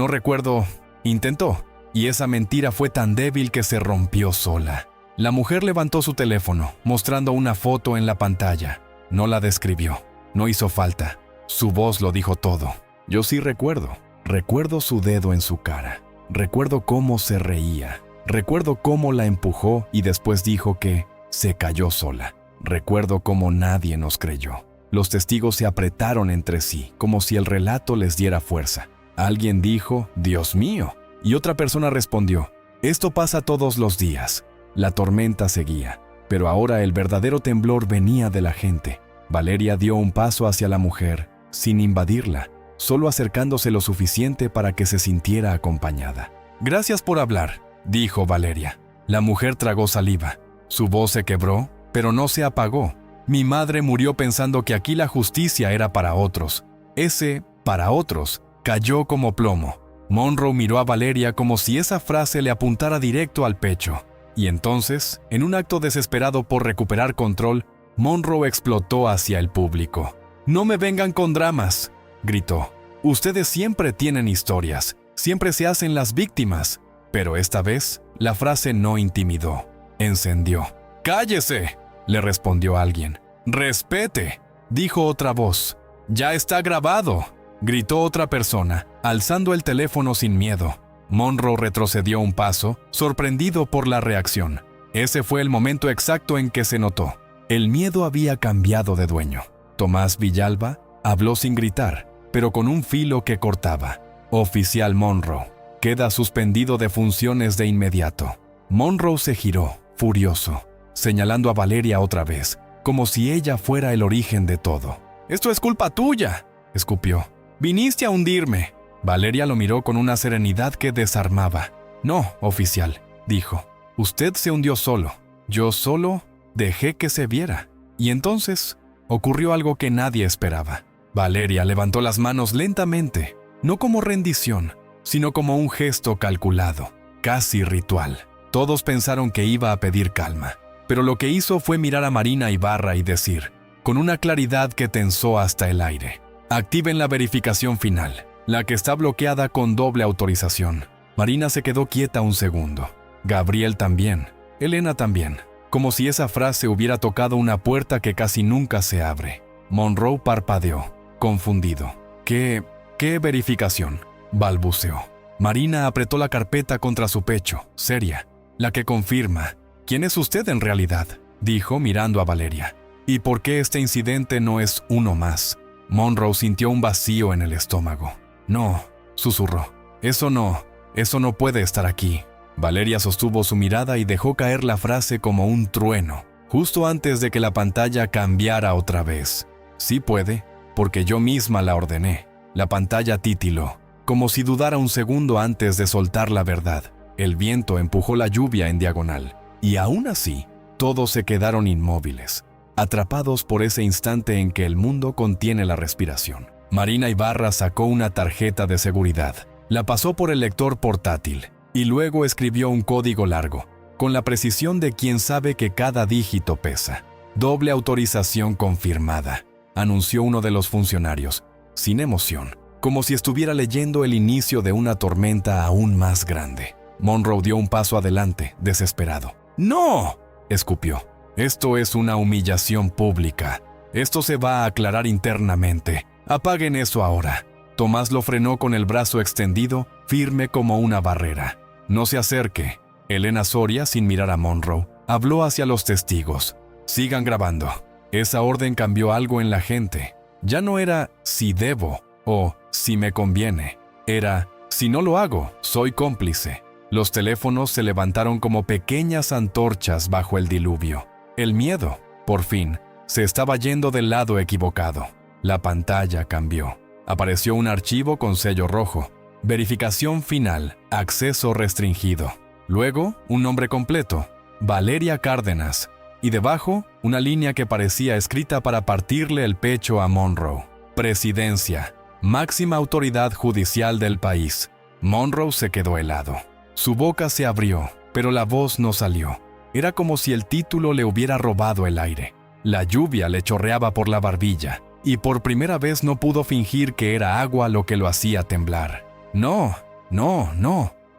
recuerdo». Intentó, y esa mentira fue tan débil que se rompió sola. La mujer levantó su teléfono, mostrando una foto en la pantalla. No la describió, no hizo falta. Su voz lo dijo todo. «Yo sí recuerdo. Recuerdo su dedo en su cara. Recuerdo cómo se reía. Recuerdo cómo la empujó y después dijo que se cayó sola. Recuerdo cómo nadie nos creyó. Los testigos se apretaron entre sí, como si el relato les diera fuerza. Alguien dijo, «Dios mío», y otra persona respondió, «Esto pasa todos los días». La tormenta seguía, pero ahora el verdadero temblor venía de la gente. Valeria dio un paso hacia la mujer, sin invadirla, solo acercándose lo suficiente para que se sintiera acompañada. «Gracias por hablar», dijo Valeria. La mujer tragó saliva. Su voz se quebró, pero no se apagó. «Mi madre murió pensando que aquí la justicia era para otros». Ese «para otros» cayó como plomo. Monroe miró a Valeria como si esa frase le apuntara directo al pecho. Y entonces, en un acto desesperado por recuperar control, Monroe explotó hacia el público. «No me vengan con dramas», gritó. «Ustedes siempre tienen historias, siempre se hacen las víctimas». Pero esta vez, la frase no intimidó. Encendió. «¡Cállese!», le respondió alguien. «¡Respete!», dijo otra voz. «Ya está grabado», gritó otra persona, alzando el teléfono sin miedo. Monroe retrocedió un paso, sorprendido por la reacción. Ese fue el momento exacto en que se notó. El miedo había cambiado de dueño. Tomás Villalba habló sin gritar, pero con un filo que cortaba. «Oficial Monroe, queda suspendido de funciones de inmediato». Monroe se giró, furioso, señalando a Valeria otra vez, como si ella fuera el origen de todo. «Esto es culpa tuya», escupió. «Viniste a hundirme». Valeria lo miró con una serenidad que desarmaba. «No, oficial», dijo. «Usted se hundió solo. Yo solo dejé que se viera». Y entonces ocurrió algo que nadie esperaba. Valeria levantó las manos lentamente, no como rendición, sino como un gesto calculado, casi ritual. Todos pensaron que iba a pedir calma, pero lo que hizo fue mirar a Marina Ibarra y decir, con una claridad que tensó hasta el aire, «Activen la verificación final, la que está bloqueada con doble autorización». Marina se quedó quieta un segundo. Gabriel también. Elena también. Como si esa frase hubiera tocado una puerta que casi nunca se abre. Monroe parpadeó, confundido. ¿Qué verificación?», balbuceó. Marina apretó la carpeta contra su pecho, seria. «La que confirma. ¿Quién es usted en realidad?», dijo mirando a Valeria. «¿Y por qué este incidente no es uno más?». Monroe sintió un vacío en el estómago. «No, susurró. Eso no puede estar aquí. Valeria sostuvo su mirada y dejó caer la frase como un trueno, justo antes de que la pantalla cambiara otra vez. Sí puede, porque yo misma la ordené. La pantalla titiló, como si dudara un segundo antes de soltar la verdad. El viento empujó la lluvia en diagonal, y aún así, todos se quedaron inmóviles, atrapados por ese instante en que el mundo contiene la respiración. Marina Ibarra sacó una tarjeta de seguridad, la pasó por el lector portátil, y luego escribió un código largo, con la precisión de quien sabe que cada dígito pesa. Doble autorización confirmada, anunció uno de los funcionarios, sin emoción, como si estuviera leyendo el inicio de una tormenta aún más grande. Monroe dio un paso adelante, desesperado. ¡No!, escupió. Esto es una humillación pública. Esto se va a aclarar internamente. Apaguen eso ahora. Tomás lo frenó con el brazo extendido, firme como una barrera. No se acerque. Elena Soria, sin mirar a Monroe, habló hacia los testigos. Sigan grabando. Esa orden cambió algo en la gente. Ya no era si debo o si me conviene. Era si no lo hago, soy cómplice. Los teléfonos se levantaron como pequeñas antorchas bajo el diluvio. El miedo, por fin, se estaba yendo del lado equivocado. La pantalla cambió. Apareció un archivo con sello rojo. Verificación final, acceso restringido. Luego, un nombre completo, Valeria Cárdenas, y debajo, una línea que parecía escrita para partirle el pecho a Monroe. Presidencia, máxima autoridad judicial del país. Monroe se quedó helado. Su boca se abrió, pero la voz no salió. Era como si el título le hubiera robado el aire. La lluvia le chorreaba por la barbilla, y por primera vez no pudo fingir que era agua lo que lo hacía temblar. No,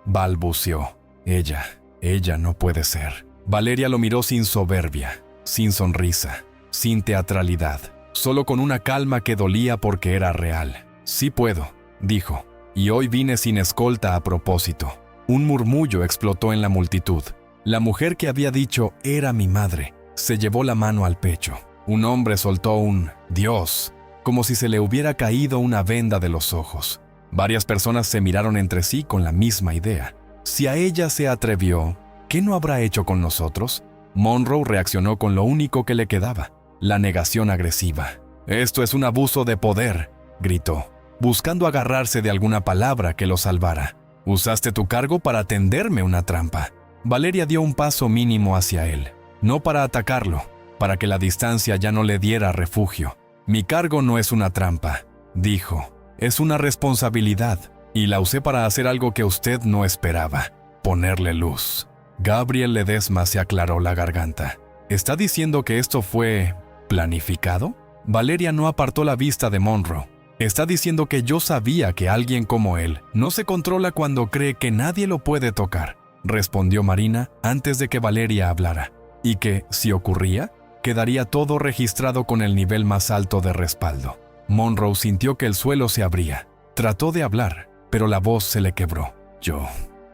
balbuceó. Ella no puede ser. Valeria lo miró sin soberbia, sin sonrisa, sin teatralidad, solo con una calma que dolía porque era real. Sí puedo, dijo, y hoy vine sin escolta a propósito. Un murmullo explotó en la multitud. La mujer que había dicho era mi madre se llevó la mano al pecho. Un hombre soltó un Dios, como si se le hubiera caído una venda de los ojos. Varias personas se miraron entre sí con la misma idea. Si a ella se atrevió, ¿qué no habrá hecho con nosotros? Monroe reaccionó con lo único que le quedaba, la negación agresiva. Esto es un abuso de poder, gritó, buscando agarrarse de alguna palabra que lo salvara. Usaste tu cargo para tenderme una trampa. Valeria dio un paso mínimo hacia él, no para atacarlo, para que la distancia ya no le diera refugio. Mi cargo no es una trampa, dijo, es una responsabilidad, y la usé para hacer algo que usted no esperaba, ponerle luz. Gabriel Ledesma se aclaró la garganta. ¿Está diciendo que esto fue planificado? Valeria no apartó la vista de Monroe. Está diciendo que yo sabía que alguien como él no se controla cuando cree que nadie lo puede tocar, respondió Marina antes de que Valeria hablara, y que, si ocurría, quedaría todo registrado con el nivel más alto de respaldo. Monroe sintió que el suelo se abría. Trató de hablar, pero la voz se le quebró. Yo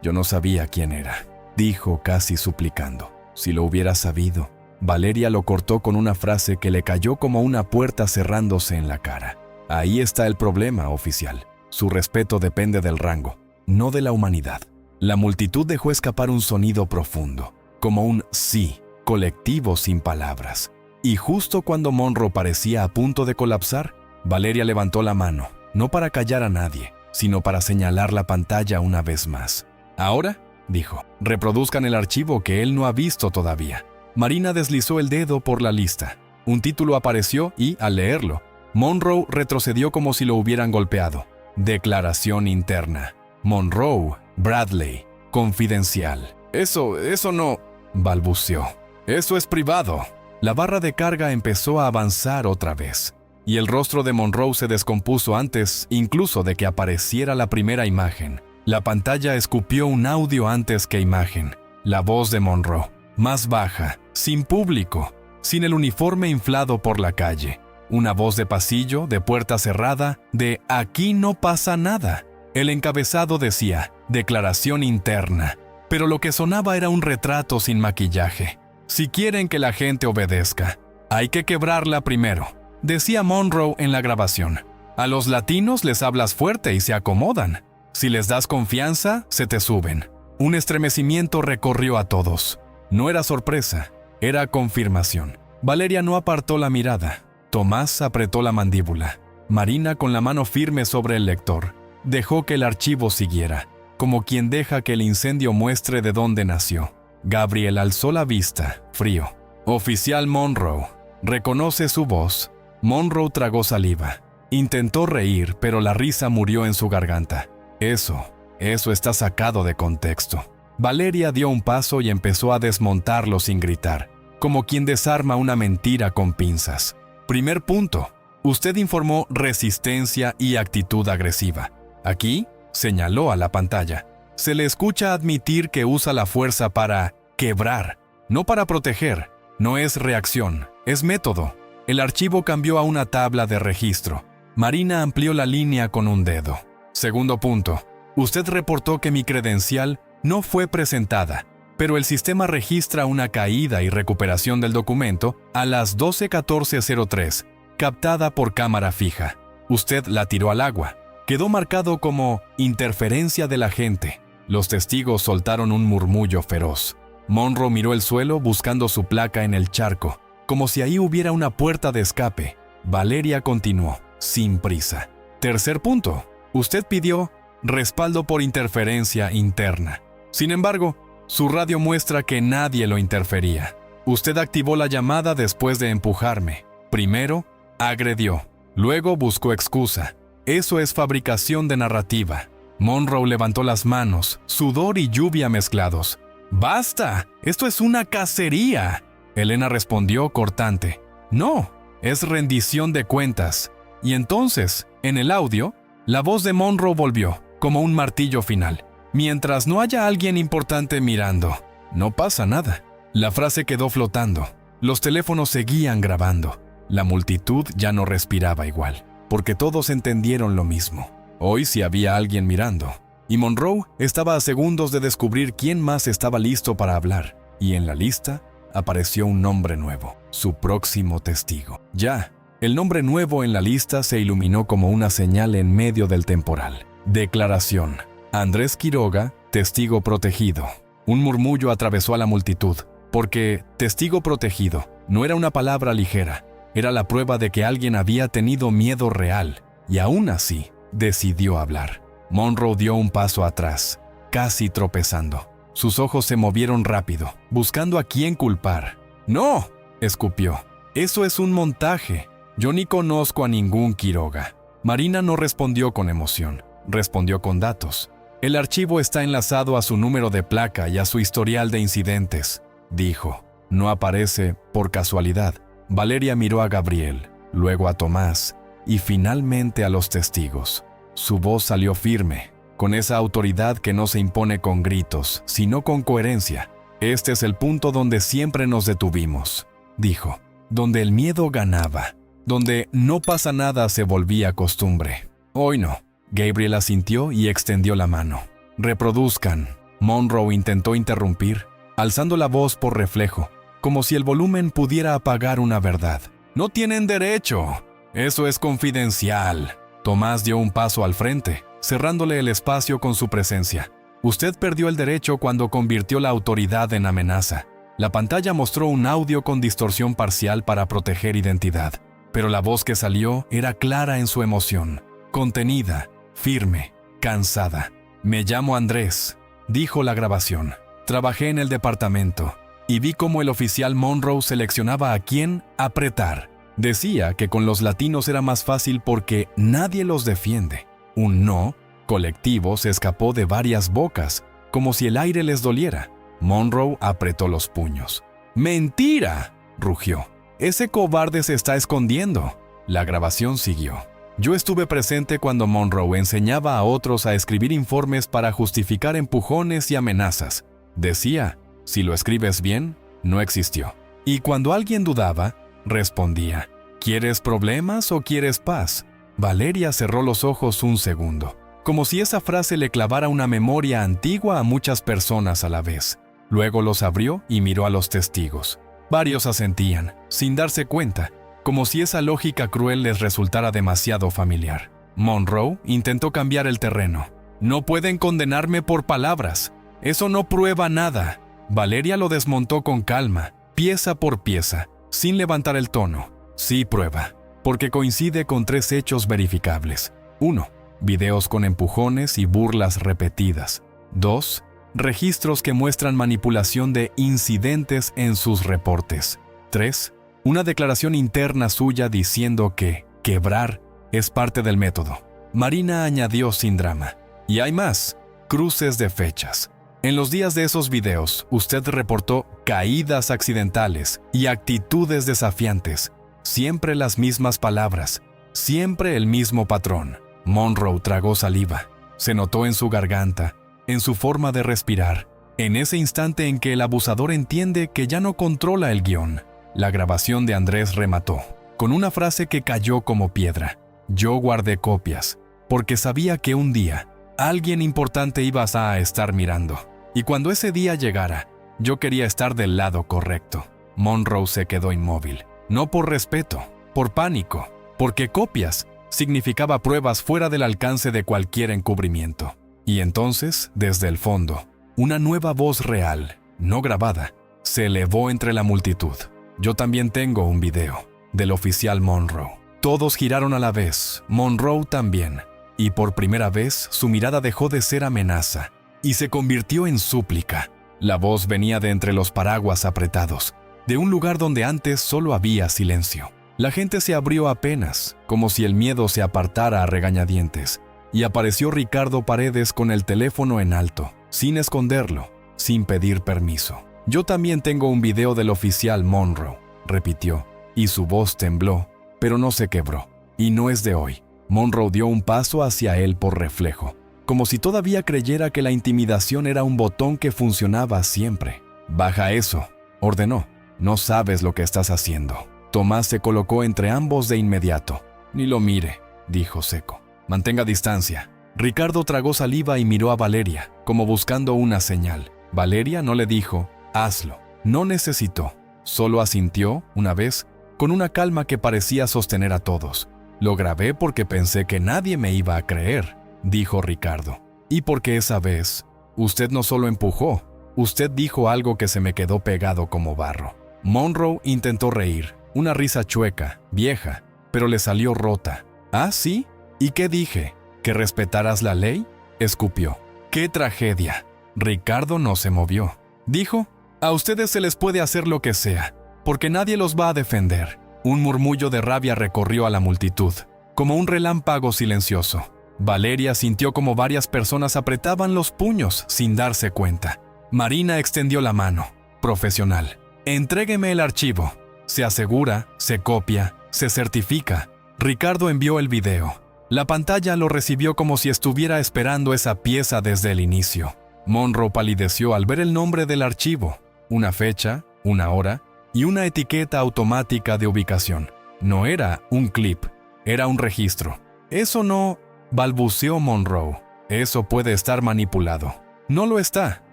no sabía quién era, dijo casi suplicando. Si lo hubiera sabido. Valeria lo cortó con una frase que le cayó como una puerta cerrándose en la cara. Ahí está el problema, oficial. Su respeto depende del rango, no de la humanidad. La multitud dejó escapar un sonido profundo, como un sí, colectivo sin palabras. Y justo cuando Monroe parecía a punto de colapsar, Valeria levantó la mano, no para callar a nadie, sino para señalar la pantalla una vez más. Ahora, dijo, reproduzcan el archivo que él no ha visto todavía. Marina deslizó el dedo por la lista. Un título apareció y, al leerlo, Monroe retrocedió como si lo hubieran golpeado. Declaración interna. Monroe, Bradley, confidencial. Eso no, balbuceó. Eso es privado. La barra de carga empezó a avanzar otra vez, y el rostro de Monroe se descompuso antes incluso de que apareciera la primera imagen. La pantalla escupió un audio antes que imagen. La voz de Monroe, más baja, sin público, sin el uniforme inflado por la calle. Una voz de pasillo, de puerta cerrada, de «Aquí no pasa nada». El encabezado decía «Declaración interna», pero lo que sonaba era un retrato sin maquillaje. «Si quieren que la gente obedezca, hay que quebrarla primero», decía Monroe en la grabación. «A los latinos les hablas fuerte y se acomodan. Si les das confianza, se te suben. Un estremecimiento recorrió a todos. No era sorpresa, era confirmación. Valeria no apartó la mirada. Tomás apretó la mandíbula. Marina, con la mano firme sobre el lector, dejó que el archivo siguiera, como quien deja que el incendio muestre de dónde nació. Gabriel alzó la vista, frío. «Oficial Monroe». Reconoce su voz. Monroe tragó saliva. Intentó reír, pero la risa murió en su garganta. Eso está sacado de contexto. Valeria dio un paso y empezó a desmontarlo sin gritar, como quien desarma una mentira con pinzas. Primer punto. Usted informó resistencia y actitud agresiva. Aquí, señaló a la pantalla, se le escucha admitir que usa la fuerza para quebrar, no para proteger. No es reacción, es método. El archivo cambió a una tabla de registro. Marina amplió la línea con un dedo. Segundo punto. Usted reportó que mi credencial no fue presentada, pero el sistema registra una caída y recuperación del documento a las 12:14:03, captada por cámara fija. Usted la tiró al agua. Quedó marcado como interferencia del agente. Los testigos soltaron un murmullo feroz. Monroe miró el suelo buscando su placa en el charco, como si ahí hubiera una puerta de escape. Valeria continuó, sin prisa. Tercer punto. Usted pidió respaldo por interferencia interna. Sin embargo, su radio muestra que nadie lo interfería. Usted activó la llamada después de empujarme. Primero, agredió. Luego buscó excusa. Eso es fabricación de narrativa. Monroe levantó las manos, sudor y lluvia mezclados. ¡Basta! ¡Esto es una cacería! Elena respondió cortante. No, es rendición de cuentas. Y entonces, en el audio, la voz de Monroe volvió, como un martillo final. Mientras no haya alguien importante mirando, no pasa nada. La frase quedó flotando. Los teléfonos seguían grabando. La multitud ya no respiraba igual, porque todos entendieron lo mismo. Hoy sí había alguien mirando. Y Monroe estaba a segundos de descubrir quién más estaba listo para hablar. Y en la lista apareció un nombre nuevo, su próximo testigo. Ya, el nombre nuevo en la lista se iluminó como una señal en medio del temporal. Declaración. Andrés Quiroga, testigo protegido. Un murmullo atravesó a la multitud, porque testigo protegido no era una palabra ligera. Era la prueba de que alguien había tenido miedo real, y aún así decidió hablar. Monroe dio un paso atrás, casi tropezando. Sus ojos se movieron rápido, buscando a quién culpar. «¡No!», escupió. «Eso es un montaje. Yo ni conozco a ningún Quiroga». Marina no respondió con emoción, respondió con datos. «El archivo está enlazado a su número de placa y a su historial de incidentes», dijo. «No aparece por casualidad». Valeria miró a Gabriel, luego a Tomás y finalmente a los testigos. Su voz salió firme, con esa autoridad que no se impone con gritos, sino con coherencia. «Este es el punto donde siempre nos detuvimos», dijo, «donde el miedo ganaba, donde no pasa nada se volvía costumbre. Hoy no». Gabriel asintió y extendió la mano. «Reproduzcan». Monroe intentó interrumpir, alzando la voz por reflejo, como si el volumen pudiera apagar una verdad. «No tienen derecho. Eso es confidencial». Tomás dio un paso al frente, cerrándole el espacio con su presencia. «Usted perdió el derecho cuando convirtió la autoridad en amenaza». La pantalla mostró un audio con distorsión parcial para proteger identidad, pero la voz que salió era clara en su emoción, contenida, firme, cansada. «Me llamo Andrés», dijo la grabación. «Trabajé en el departamento y vi cómo el oficial Monroe seleccionaba a quién apretar. Decía que con los latinos era más fácil porque nadie los defiende. Un no colectivo se escapó de varias bocas, como si el aire les doliera». Monroe apretó los puños. «¡Mentira!», rugió. «Ese cobarde se está escondiendo». La grabación siguió. «Yo estuve presente cuando Monroe enseñaba a otros a escribir informes para justificar empujones y amenazas. Decía, si lo escribes bien, no existió. Y cuando alguien dudaba, respondía, ¿quieres problemas o quieres paz?». Valeria cerró los ojos un segundo, como si esa frase le clavara una memoria antigua a muchas personas a la vez. Luego los abrió y miró a los testigos. Varios asentían, sin darse cuenta, como si esa lógica cruel les resultara demasiado familiar. Monroe intentó cambiar el terreno. No pueden condenarme por palabras. Eso no prueba nada. Valeria lo desmontó con calma, pieza por pieza, sin levantar el tono. Sí prueba, porque coincide con 3 hechos verificables. 1. Videos con empujones y burlas repetidas. 2. Registros que muestran manipulación de incidentes en sus reportes. 3. Una declaración interna suya diciendo que quebrar es parte del método. Marina añadió sin drama. Y hay más, cruces de fechas. En los días de esos videos, usted reportó caídas accidentales y actitudes desafiantes. Siempre las mismas palabras, siempre el mismo patrón. Monroe tragó saliva. Se notó en su garganta, en su forma de respirar, en ese instante en que el abusador entiende que ya no controla el guión. La grabación de Andrés remató, con una frase que cayó como piedra. Yo guardé copias, porque sabía que un día alguien importante iba a estar mirando. Y cuando ese día llegara, yo quería estar del lado correcto. Monroe se quedó inmóvil, no por respeto, por pánico, porque copias significaba pruebas fuera del alcance de cualquier encubrimiento. Y entonces, desde el fondo, una nueva voz real, no grabada, se elevó entre la multitud. Yo también tengo un video, del oficial Monroe. Todos giraron a la vez, Monroe también, y por primera vez su mirada dejó de ser amenaza y se convirtió en súplica. La voz venía de entre los paraguas apretados, de un lugar donde antes solo había silencio. La gente se abrió apenas, como si el miedo se apartara a regañadientes, y apareció Ricardo Paredes con el teléfono en alto, sin esconderlo, sin pedir permiso. Yo también tengo un video del oficial Monroe, repitió, y su voz tembló, pero no se quebró. Y no es de hoy. Monroe dio un paso hacia él por reflejo, como si todavía creyera que la intimidación era un botón que funcionaba siempre. Baja eso, ordenó. No sabes lo que estás haciendo. Tomás se colocó entre ambos de inmediato. Ni lo mire, dijo seco. Mantenga distancia. Ricardo tragó saliva y miró a Valeria, como buscando una señal. Valeria no le dijo, hazlo. No necesitó. Solo asintió, una vez, con una calma que parecía sostener a todos. Lo grabé porque pensé que nadie me iba a creer, dijo Ricardo. Y porque esa vez, usted no solo empujó, usted dijo algo que se me quedó pegado como barro. Monroe intentó reír, una risa chueca, vieja, pero le salió rota. ¿Ah, sí? ¿Y qué dije? ¿Que respetaras la ley? Escupió. ¡Qué tragedia! Ricardo no se movió. Dijo, a ustedes se les puede hacer lo que sea, porque nadie los va a defender. Un murmullo de rabia recorrió a la multitud, como un relámpago silencioso. Valeria sintió como varias personas apretaban los puños sin darse cuenta. Marina extendió la mano, profesional. Entrégueme el archivo. Se asegura, se copia, se certifica. Ricardo envió el video. La pantalla lo recibió como si estuviera esperando esa pieza desde el inicio. Monroe palideció al ver el nombre del archivo, una fecha, una hora y una etiqueta automática de ubicación. No era un clip, era un registro. Eso no, balbuceó Monroe. Eso puede estar manipulado. No lo está,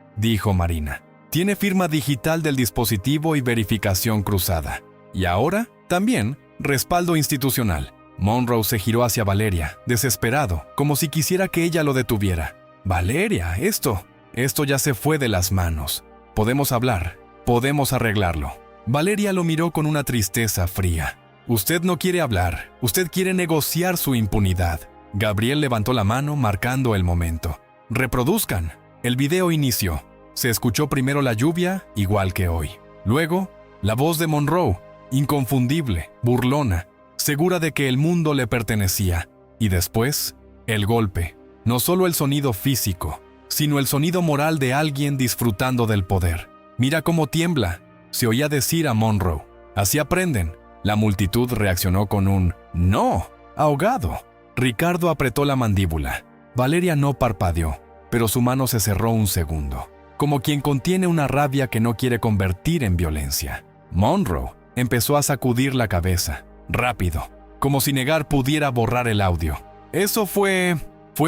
dijo Marina. Tiene firma digital del dispositivo y verificación cruzada. Y ahora, también, respaldo institucional. Monroe se giró hacia Valeria, desesperado, como si quisiera que ella lo detuviera. Valeria, esto ya se fue de las manos. Podemos hablar, podemos arreglarlo. Valeria lo miró con una tristeza fría. Usted no quiere hablar, usted quiere negociar su impunidad. Gabriel levantó la mano marcando el momento. Reproduzcan. El video inició. Se escuchó primero la lluvia, igual que hoy. Luego, la voz de Monroe, inconfundible, burlona, segura de que el mundo le pertenecía. Y después, el golpe. No solo el sonido físico, sino el sonido moral de alguien disfrutando del poder. Mira cómo tiembla, se oía decir a Monroe. Así aprenden. La multitud reaccionó con un «no», ahogado. Ricardo apretó la mandíbula. Valeria no parpadeó, pero su mano se cerró un segundo, como quien contiene una rabia que no quiere convertir en violencia. Monroe empezó a sacudir la cabeza, rápido, como si negar pudiera borrar el audio. Eso fue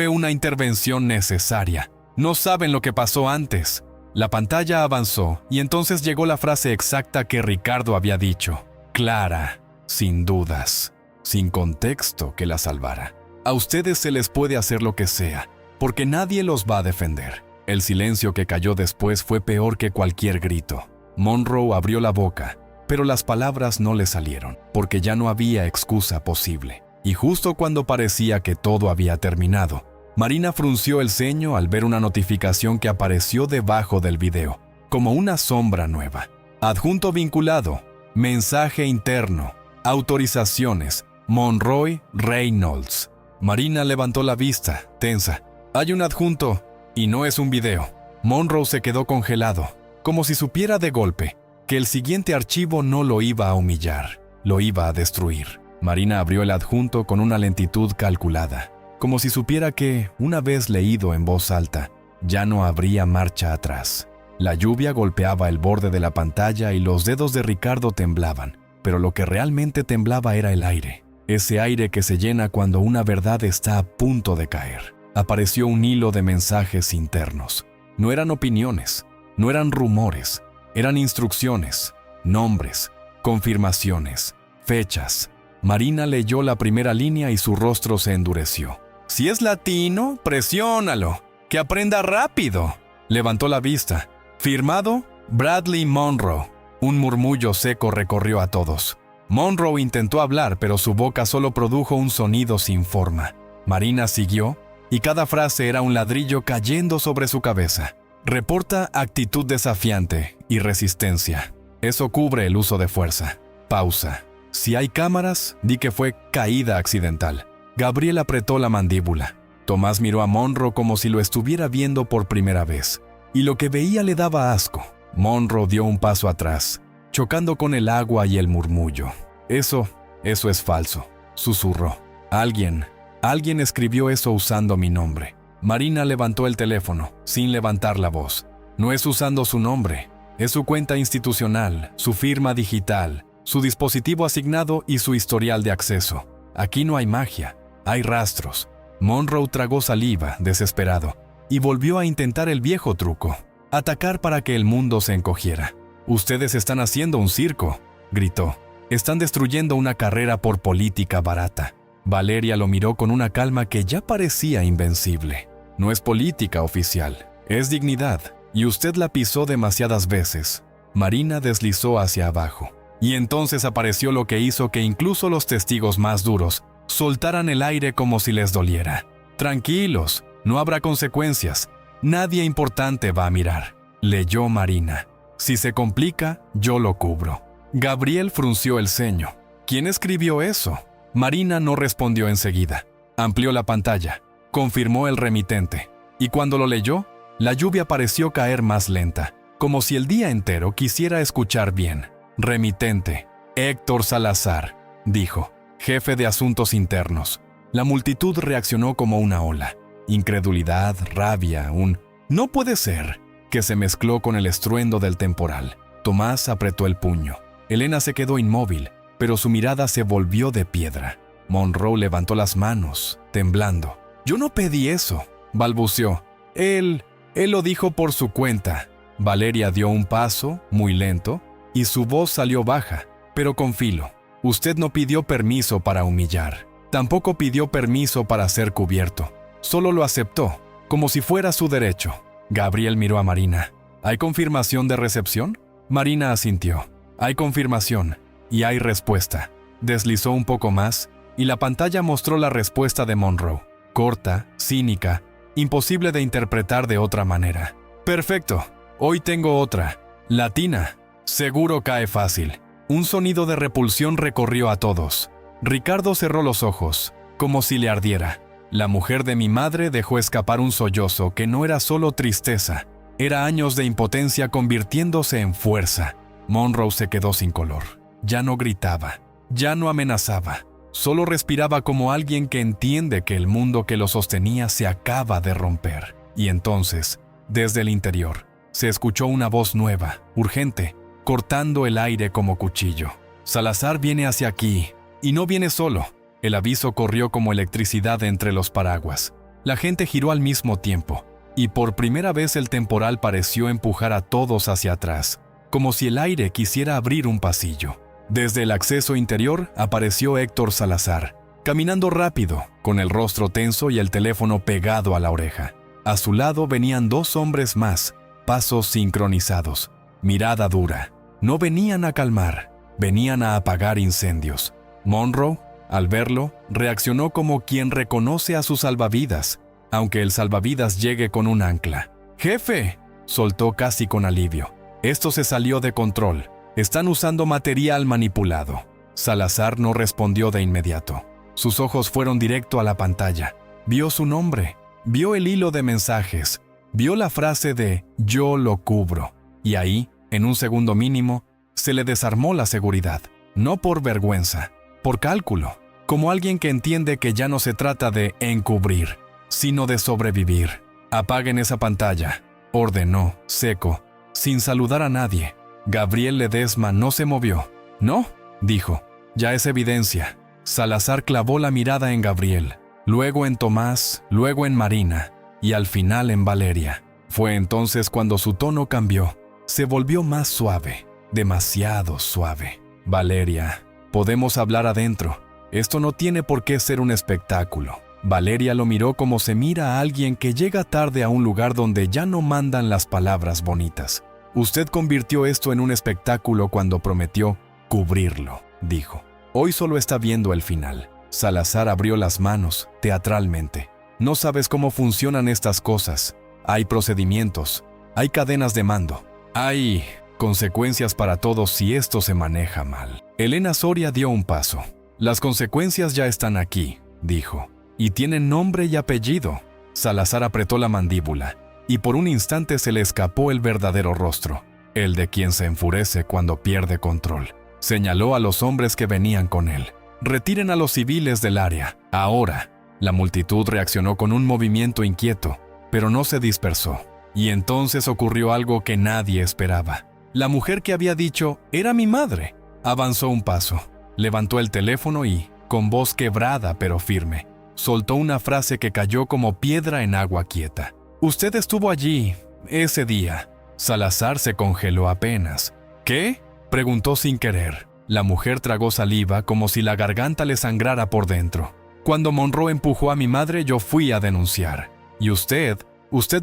una intervención necesaria. No saben lo que pasó antes. La pantalla avanzó y entonces llegó la frase exacta que Ricardo había dicho. Clara, sin dudas, sin contexto que la salvara. A ustedes se les puede hacer lo que sea, porque nadie los va a defender. El silencio que cayó después fue peor que cualquier grito. Monroe abrió la boca, pero las palabras no le salieron, porque ya no había excusa posible. Y justo cuando parecía que todo había terminado, Marina frunció el ceño al ver una notificación que apareció debajo del video, como una sombra nueva. Adjunto vinculado, mensaje interno, autorizaciones, Monroe Reynolds. Marina levantó la vista, tensa. Hay un adjunto, y no es un video. Monroe se quedó congelado, como si supiera de golpe que el siguiente archivo no lo iba a humillar, lo iba a destruir. Marina abrió el adjunto con una lentitud calculada, como si supiera que, una vez leído en voz alta, ya no habría marcha atrás. La lluvia golpeaba el borde de la pantalla y los dedos de Ricardo temblaban, pero lo que realmente temblaba era el aire, ese aire que se llena cuando una verdad está a punto de caer. Apareció un hilo de mensajes internos. No eran opiniones, no eran rumores, eran instrucciones, nombres, confirmaciones, fechas. Marina leyó la primera línea y su rostro se endureció. Si es latino, presiónalo, que aprenda rápido. Levantó la vista. Firmado, Bradley Monroe. Un murmullo seco recorrió a todos. Monroe intentó hablar, pero su boca solo produjo un sonido sin forma. Marina siguió, y cada frase era un ladrillo cayendo sobre su cabeza. Reporta actitud desafiante y resistencia. Eso cubre el uso de fuerza. Pausa. Si hay cámaras, di que fue caída accidental. Gabriel apretó la mandíbula. Tomás miró a Monroe como si lo estuviera viendo por primera vez, y lo que veía le daba asco. Monroe dio un paso atrás, chocando con el agua y el murmullo. Eso es falso, susurró. Alguien escribió eso usando mi nombre. Marina levantó el teléfono, sin levantar la voz. No es usando su nombre, es su cuenta institucional, su firma digital, su dispositivo asignado y su historial de acceso. Aquí no hay magia, hay rastros. Monroe tragó saliva, desesperado, y volvió a intentar el viejo truco, atacar para que el mundo se encogiera. «Ustedes están haciendo un circo», gritó. «Están destruyendo una carrera por política barata». Valeria lo miró con una calma que ya parecía invencible. «No es política oficial, es dignidad, y usted la pisó demasiadas veces». Marina deslizó hacia abajo, y entonces apareció lo que hizo que incluso los testigos más duros soltaran el aire como si les doliera. «Tranquilos, no habrá consecuencias. Nadie importante va a mirar», leyó Marina. «Si se complica, yo lo cubro». Gabriel frunció el ceño. «¿Quién escribió eso?» Marina no respondió enseguida. Amplió la pantalla, confirmó el remitente, y cuando lo leyó, la lluvia pareció caer más lenta, como si el día entero quisiera escuchar bien. «Remitente, Héctor Salazar», dijo, «jefe de asuntos internos». La multitud reaccionó como una ola. Incredulidad, rabia, un «no puede ser», que se mezcló con el estruendo del temporal. Tomás apretó el puño. Elena se quedó inmóvil, pero su mirada se volvió de piedra. Monroe levantó las manos, temblando. «Yo no pedí eso», balbuceó. Él lo dijo por su cuenta». Valeria dio un paso, muy lento, y su voz salió baja, pero con filo. «Usted no pidió permiso para humillar. Tampoco pidió permiso para ser cubierto. Solo lo aceptó, como si fuera su derecho». Gabriel miró a Marina. «¿Hay confirmación de recepción?» Marina asintió. «Hay confirmación. Y hay respuesta». Deslizó un poco más, y la pantalla mostró la respuesta de Monroe. Corta, cínica, imposible de interpretar de otra manera. «Perfecto. Hoy tengo otra. Latina. Seguro cae fácil». Un sonido de repulsión recorrió a todos. Ricardo cerró los ojos, como si le ardiera. La mujer de mi madre dejó escapar un sollozo que no era solo tristeza, era años de impotencia convirtiéndose en fuerza. Monroe se quedó sin color. Ya no gritaba, ya no amenazaba, solo respiraba como alguien que entiende que el mundo que lo sostenía se acaba de romper. Y entonces, desde el interior, se escuchó una voz nueva, urgente, cortando el aire como cuchillo. «Salazar viene hacia aquí, y no viene solo». El aviso corrió como electricidad entre los paraguas. La gente giró al mismo tiempo, y por primera vez el temporal pareció empujar a todos hacia atrás, como si el aire quisiera abrir un pasillo. Desde el acceso interior apareció Héctor Salazar, caminando rápido, con el rostro tenso y el teléfono pegado a la oreja. A su lado venían 2 hombres más, pasos sincronizados, mirada dura. No venían a calmar, venían a apagar incendios. Monroe, al verlo, reaccionó como quien reconoce a su salvavidas, aunque el salvavidas llegue con un ancla. «¡Jefe!», soltó casi con alivio. «Esto se salió de control. Están usando material manipulado». Salazar no respondió de inmediato. Sus ojos fueron directo a la pantalla. Vio su nombre, vio el hilo de mensajes, vio la frase de «yo lo cubro». Y ahí, en un segundo mínimo, se le desarmó la seguridad. No por vergüenza, por cálculo, como alguien que entiende que ya no se trata de encubrir, sino de sobrevivir. «Apaguen esa pantalla», ordenó, seco, sin saludar a nadie. Gabriel Ledesma no se movió. «No», dijo, «ya es evidencia». Salazar clavó la mirada en Gabriel, luego en Tomás, luego en Marina, y al final en Valeria. Fue entonces cuando su tono cambió. Se volvió más suave, demasiado suave. «Valeria, podemos hablar adentro. Esto no tiene por qué ser un espectáculo». Valeria lo miró como se mira a alguien que llega tarde a un lugar donde ya no mandan las palabras bonitas. «Usted convirtió esto en un espectáculo cuando prometió cubrirlo», dijo. «Hoy solo está viendo el final». Salazar abrió las manos, teatralmente. «No sabes cómo funcionan estas cosas. Hay procedimientos, hay cadenas de mando, hay consecuencias para todos si esto se maneja mal». Elena Soria dio un paso. «Las consecuencias ya están aquí», dijo, «y tienen nombre y apellido». Salazar apretó la mandíbula, y por un instante se le escapó el verdadero rostro, el de quien se enfurece cuando pierde control. Señaló a los hombres que venían con él. «Retiren a los civiles del área, ahora». La multitud reaccionó con un movimiento inquieto, pero no se dispersó. Y entonces ocurrió algo que nadie esperaba. La mujer que había dicho «era mi madre» avanzó un paso, levantó el teléfono y, con voz quebrada pero firme, soltó una frase que cayó como piedra en agua quieta. «Usted estuvo allí, ese día». Salazar se congeló apenas. «¿Qué?», preguntó sin querer. La mujer tragó saliva como si la garganta le sangrara por dentro. «Cuando Monroe empujó a mi madre, yo fui a denunciar. Y usted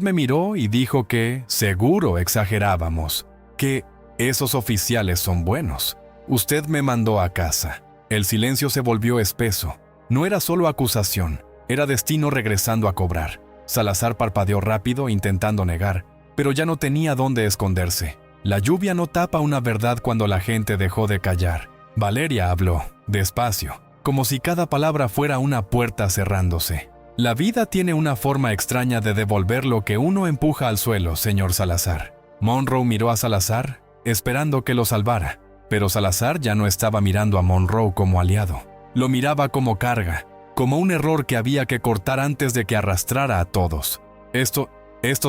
me miró y dijo que, seguro exagerábamos, que esos oficiales son buenos. Usted me mandó a casa». El silencio se volvió espeso. No era solo acusación, era destino regresando a cobrar. Salazar parpadeó rápido intentando negar, pero ya no tenía dónde esconderse. La lluvia no tapa una verdad cuando la gente dejó de callar. Valeria habló, despacio, como si cada palabra fuera una puerta cerrándose. «La vida tiene una forma extraña de devolver lo que uno empuja al suelo, señor Salazar». Monroe miró a Salazar, esperando que lo salvara, pero Salazar ya no estaba mirando a Monroe como aliado. Lo miraba como carga, como un error que había que cortar antes de que arrastrara a todos. Esto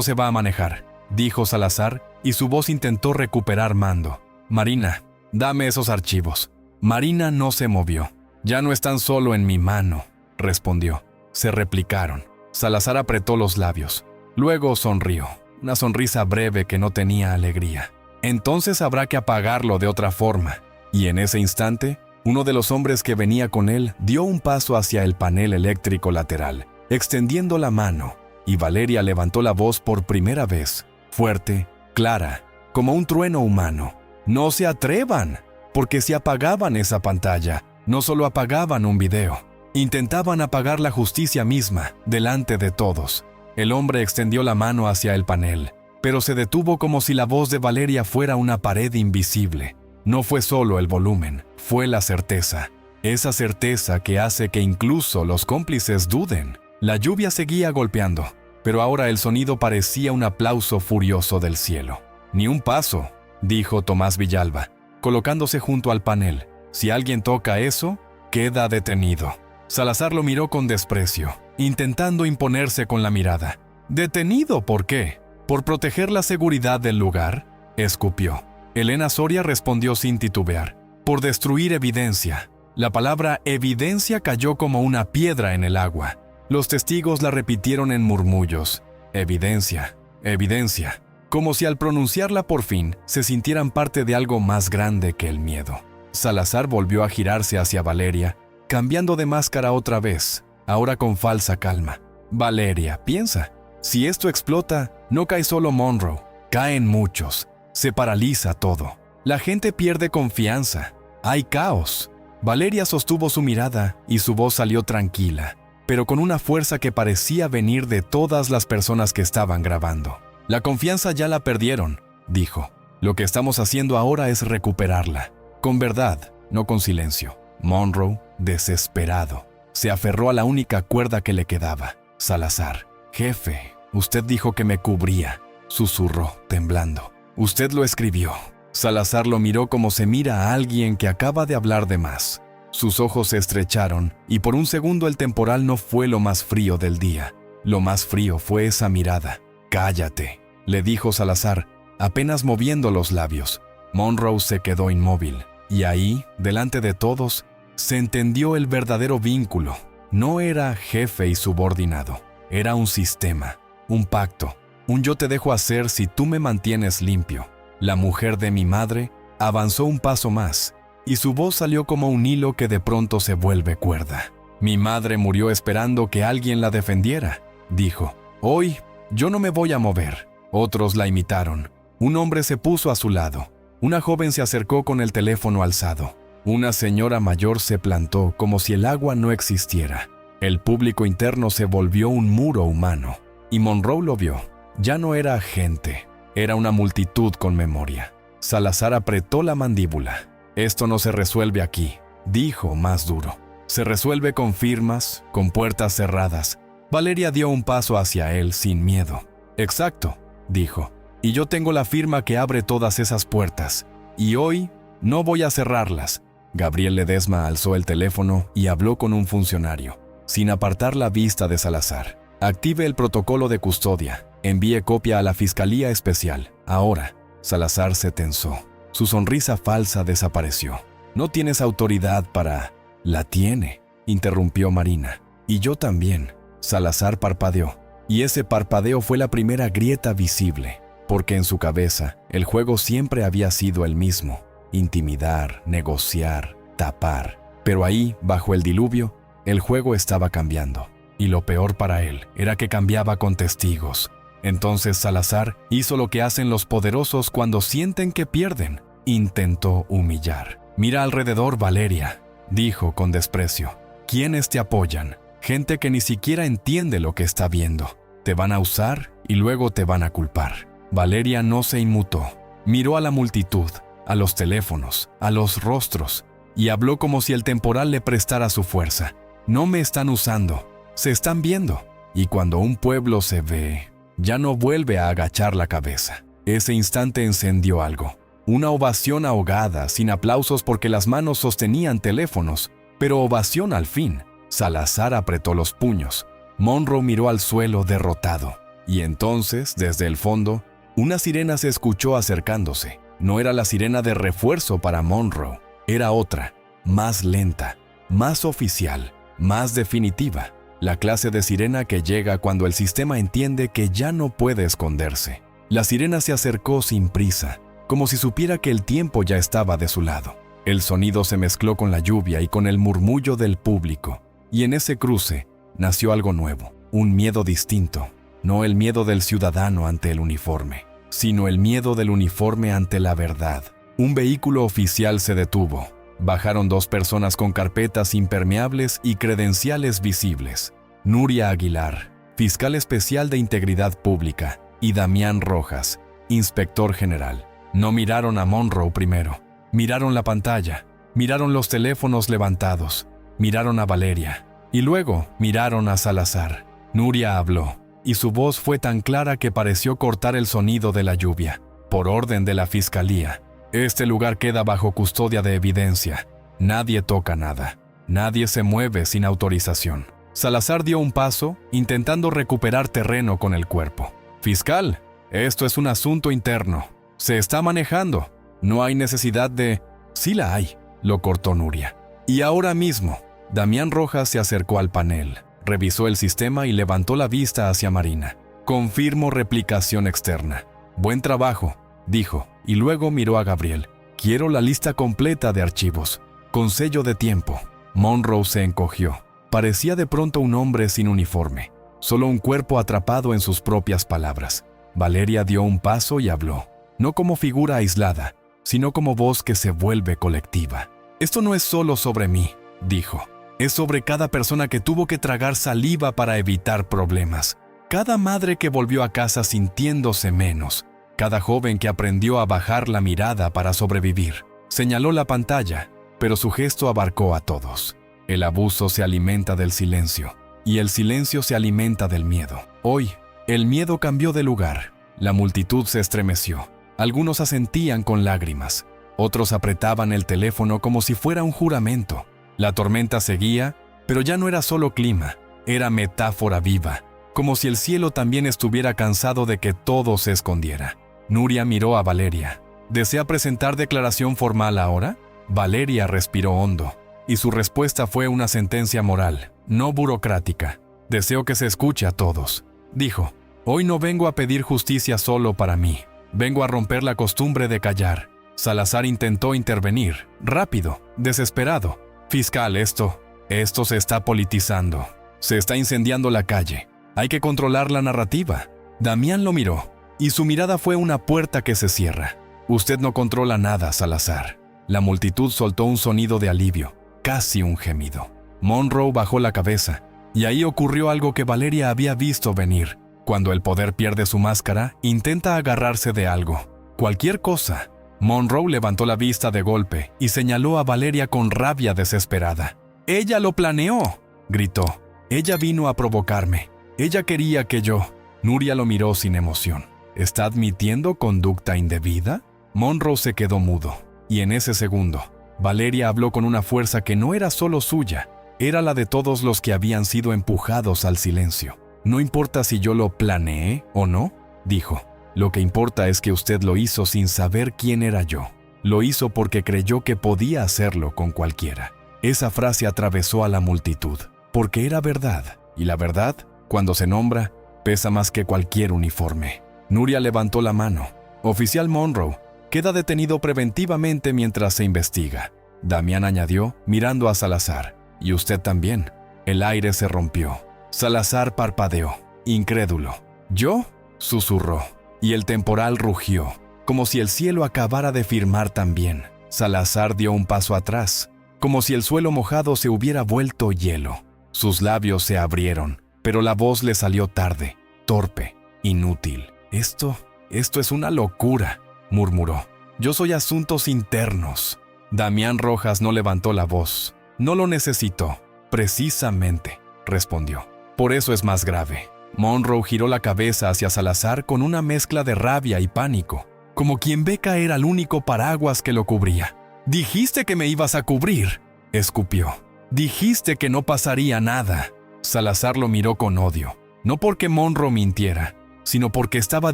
se va a manejar», dijo Salazar, y su voz intentó recuperar mando. «Marina, dame esos archivos». Marina no se movió. «Ya no están solo en mi mano», respondió. Se replicaron. Salazar apretó los labios. Luego sonrió, una sonrisa breve que no tenía alegría. «Entonces habrá que apagarlo de otra forma». Y en ese instante, uno de los hombres que venía con él dio un paso hacia el panel eléctrico lateral, extendiendo la mano, y Valeria levantó la voz por primera vez, fuerte, clara, como un trueno humano. «No se atrevan», porque si apagaban esa pantalla, no solo apagaban un video, intentaban apagar la justicia misma, delante de todos. El hombre extendió la mano hacia el panel, pero se detuvo como si la voz de Valeria fuera una pared invisible. No fue solo el volumen, fue la certeza. Esa certeza que hace que incluso los cómplices duden. La lluvia seguía golpeando, pero ahora el sonido parecía un aplauso furioso del cielo. «Ni un paso», dijo Tomás Villalba, colocándose junto al panel. «Si alguien toca eso, queda detenido». Salazar lo miró con desprecio, intentando imponerse con la mirada. «¿Detenido por qué? ¿Por proteger la seguridad del lugar?», escupió. Elena Soria respondió sin titubear. «Por destruir evidencia». La palabra evidencia cayó como una piedra en el agua. Los testigos la repitieron en murmullos. «Evidencia, evidencia», como si al pronunciarla por fin se sintieran parte de algo más grande que el miedo. Salazar volvió a girarse hacia Valeria, cambiando de máscara otra vez, ahora con falsa calma. Valeria, piensa, si esto explota, no cae solo Monroe, caen muchos, se paraliza todo. La gente pierde confianza, hay caos. Valeria sostuvo su mirada y su voz salió tranquila, pero con una fuerza que parecía venir de todas las personas que estaban grabando. La confianza ya la perdieron, dijo. Lo que estamos haciendo ahora es recuperarla, con verdad, no con silencio. Monroe, desesperado, se aferró a la única cuerda que le quedaba. Salazar. Jefe, usted dijo que me cubría, susurró, temblando. Usted lo escribió. Salazar lo miró como se mira a alguien que acaba de hablar de más. Sus ojos se estrecharon y por un segundo el temporal no fue lo más frío del día. Lo más frío fue esa mirada. «Cállate», le dijo Salazar, apenas moviendo los labios. Monroe se quedó inmóvil y ahí, delante de todos, se entendió el verdadero vínculo. No era jefe y subordinado, era un sistema, un pacto, un yo te dejo hacer si tú me mantienes limpio. La mujer de mi madre avanzó un paso más y su voz salió como un hilo que de pronto se vuelve cuerda. Mi madre murió esperando que alguien la defendiera, dijo. Hoy yo no me voy a mover. Otros la imitaron. Un hombre se puso a su lado. Una joven se acercó con el teléfono alzado. Una señora mayor se plantó como si el agua no existiera. El público interno se volvió un muro humano. Y Monroe lo vio. Ya no era gente. Era una multitud con memoria. Salazar apretó la mandíbula. Esto no se resuelve aquí, dijo más duro. Se resuelve con firmas, con puertas cerradas. Valeria dio un paso hacia él sin miedo. Exacto, dijo. Y yo tengo la firma que abre todas esas puertas. Y hoy no voy a cerrarlas. Gabriel Ledesma alzó el teléfono y habló con un funcionario, sin apartar la vista de Salazar. Active el protocolo de custodia. Envíe copia a la Fiscalía Especial. Ahora. Salazar se tensó. Su sonrisa falsa desapareció. No tienes autoridad para... La tiene, interrumpió Marina. Y yo también. Salazar parpadeó. Y ese parpadeo fue la primera grieta visible, porque en su cabeza el juego siempre había sido el mismo. Intimidar, negociar, tapar. Pero ahí, bajo el diluvio, el juego estaba cambiando. Y lo peor para él era que cambiaba con testigos. Entonces Salazar hizo lo que hacen los poderosos cuando sienten que pierden. Intentó humillar. Mira alrededor, Valeria, dijo con desprecio. ¿Quiénes te apoyan? Gente que ni siquiera entiende lo que está viendo. Te van a usar y luego te van a culpar. Valeria no se inmutó. Miró a la multitud, a los teléfonos, a los rostros, y habló como si el temporal le prestara su fuerza. No me están usando, se están viendo. Y cuando un pueblo se ve, ya no vuelve a agachar la cabeza. Ese instante encendió algo. Una ovación ahogada, sin aplausos porque las manos sostenían teléfonos, pero ovación al fin. Salazar apretó los puños. Monroe miró al suelo derrotado. Y entonces, desde el fondo, una sirena se escuchó acercándose. No era la sirena de refuerzo para Monroe. Era otra, más lenta, más oficial, más definitiva. La clase de sirena que llega cuando el sistema entiende que ya no puede esconderse. La sirena se acercó sin prisa, como si supiera que el tiempo ya estaba de su lado. El sonido se mezcló con la lluvia y con el murmullo del público. Y en ese cruce nació algo nuevo, un miedo distinto. No el miedo del ciudadano ante el uniforme, sino el miedo del uniforme ante la verdad. Un vehículo oficial se detuvo. Bajaron dos personas con carpetas impermeables y credenciales visibles. Nuria Aguilar, fiscal especial de Integridad Pública, y Damián Rojas, inspector general. No miraron a Monroe primero. Miraron la pantalla, miraron los teléfonos levantados, miraron a Valeria, y luego miraron a Salazar. Nuria habló, y su voz fue tan clara que pareció cortar el sonido de la lluvia. Por orden de la Fiscalía, este lugar queda bajo custodia de evidencia. Nadie toca nada. Nadie se mueve sin autorización. Salazar dio un paso, intentando recuperar terreno con el cuerpo. Fiscal, esto es un asunto interno. Se está manejando. No hay necesidad de... Sí la hay, lo cortó Nuria. Y ahora mismo, Damián Rojas se acercó al panel, revisó el sistema y levantó la vista hacia Marina. Confirmo replicación externa. Buen trabajo, dijo, y luego miró a Gabriel. Quiero la lista completa de archivos, con sello de tiempo. Monroe se encogió. Parecía de pronto un hombre sin uniforme, solo un cuerpo atrapado en sus propias palabras. Valeria dio un paso y habló, no como figura aislada, sino como voz que se vuelve colectiva. «Esto no es solo sobre mí», dijo. «Es sobre cada persona que tuvo que tragar saliva para evitar problemas. Cada madre que volvió a casa sintiéndose menos. Cada joven que aprendió a bajar la mirada para sobrevivir». Señaló la pantalla, pero su gesto abarcó a todos. El abuso se alimenta del silencio, y el silencio se alimenta del miedo. Hoy, el miedo cambió de lugar. La multitud se estremeció. Algunos asentían con lágrimas. Otros apretaban el teléfono como si fuera un juramento. La tormenta seguía, pero ya no era solo clima, era metáfora viva, como si el cielo también estuviera cansado de que todo se escondiera. Nuria miró a Valeria. ¿Desea presentar declaración formal ahora? Valeria respiró hondo, y su respuesta fue una sentencia moral, no burocrática. «Deseo que se escuche a todos», dijo. «Hoy no vengo a pedir justicia solo para mí. Vengo a romper la costumbre de callar». Salazar intentó intervenir, rápido, desesperado. «Fiscal, esto se está politizando. Se está incendiando la calle. Hay que controlar la narrativa». Damián lo miró, y su mirada fue una puerta que se cierra. «Usted no controla nada, Salazar». La multitud soltó un sonido de alivio, casi un gemido. Monroe bajó la cabeza, y ahí ocurrió algo que Valeria había visto venir. Cuando el poder pierde su máscara, intenta agarrarse de algo. Cualquier cosa. Monroe levantó la vista de golpe y señaló a Valeria con rabia desesperada. «¡Ella lo planeó!», gritó. «Ella vino a provocarme. Ella quería que yo». Nuria lo miró sin emoción. «¿Está admitiendo conducta indebida?». Monroe se quedó mudo, y en ese segundo, Valeria habló con una fuerza que no era solo suya, era la de todos los que habían sido empujados al silencio. «No importa si yo lo planeé o no», dijo. «Lo que importa es que usted lo hizo sin saber quién era yo. Lo hizo porque creyó que podía hacerlo con cualquiera». Esa frase atravesó a la multitud, porque era verdad, y la verdad, cuando se nombra, pesa más que cualquier uniforme. Nuria levantó la mano. «Oficial Monroe, queda detenido preventivamente mientras se investiga». Damián añadió, mirando a Salazar. «Y usted también». El aire se rompió. Salazar parpadeó, incrédulo. «¿Yo?», susurró, y el temporal rugió, como si el cielo acabara de firmar también. Salazar dio un paso atrás, como si el suelo mojado se hubiera vuelto hielo. Sus labios se abrieron, pero la voz le salió tarde, torpe, inútil. Esto es una locura», murmuró. «Yo soy asuntos internos». Damián Rojas no levantó la voz. «No lo necesito». «Precisamente», respondió. «Por eso es más grave». Monroe giró la cabeza hacia Salazar con una mezcla de rabia y pánico, como quien ve caer al único paraguas que lo cubría. «Dijiste que me ibas a cubrir», escupió. «Dijiste que no pasaría nada». Salazar lo miró con odio, no porque Monroe mintiera, sino porque estaba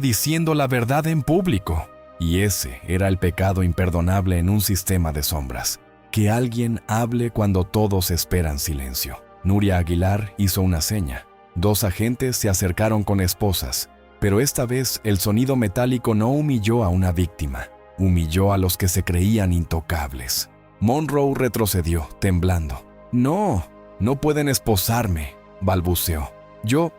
diciendo la verdad en público. Y ese era el pecado imperdonable en un sistema de sombras. Que alguien hable cuando todos esperan silencio. Nuria Aguilar hizo una seña. 2 agentes se acercaron con esposas, pero esta vez el sonido metálico no humilló a una víctima, humilló a los que se creían intocables. Monroe retrocedió, temblando. «No, no pueden esposarme», balbuceó. Yo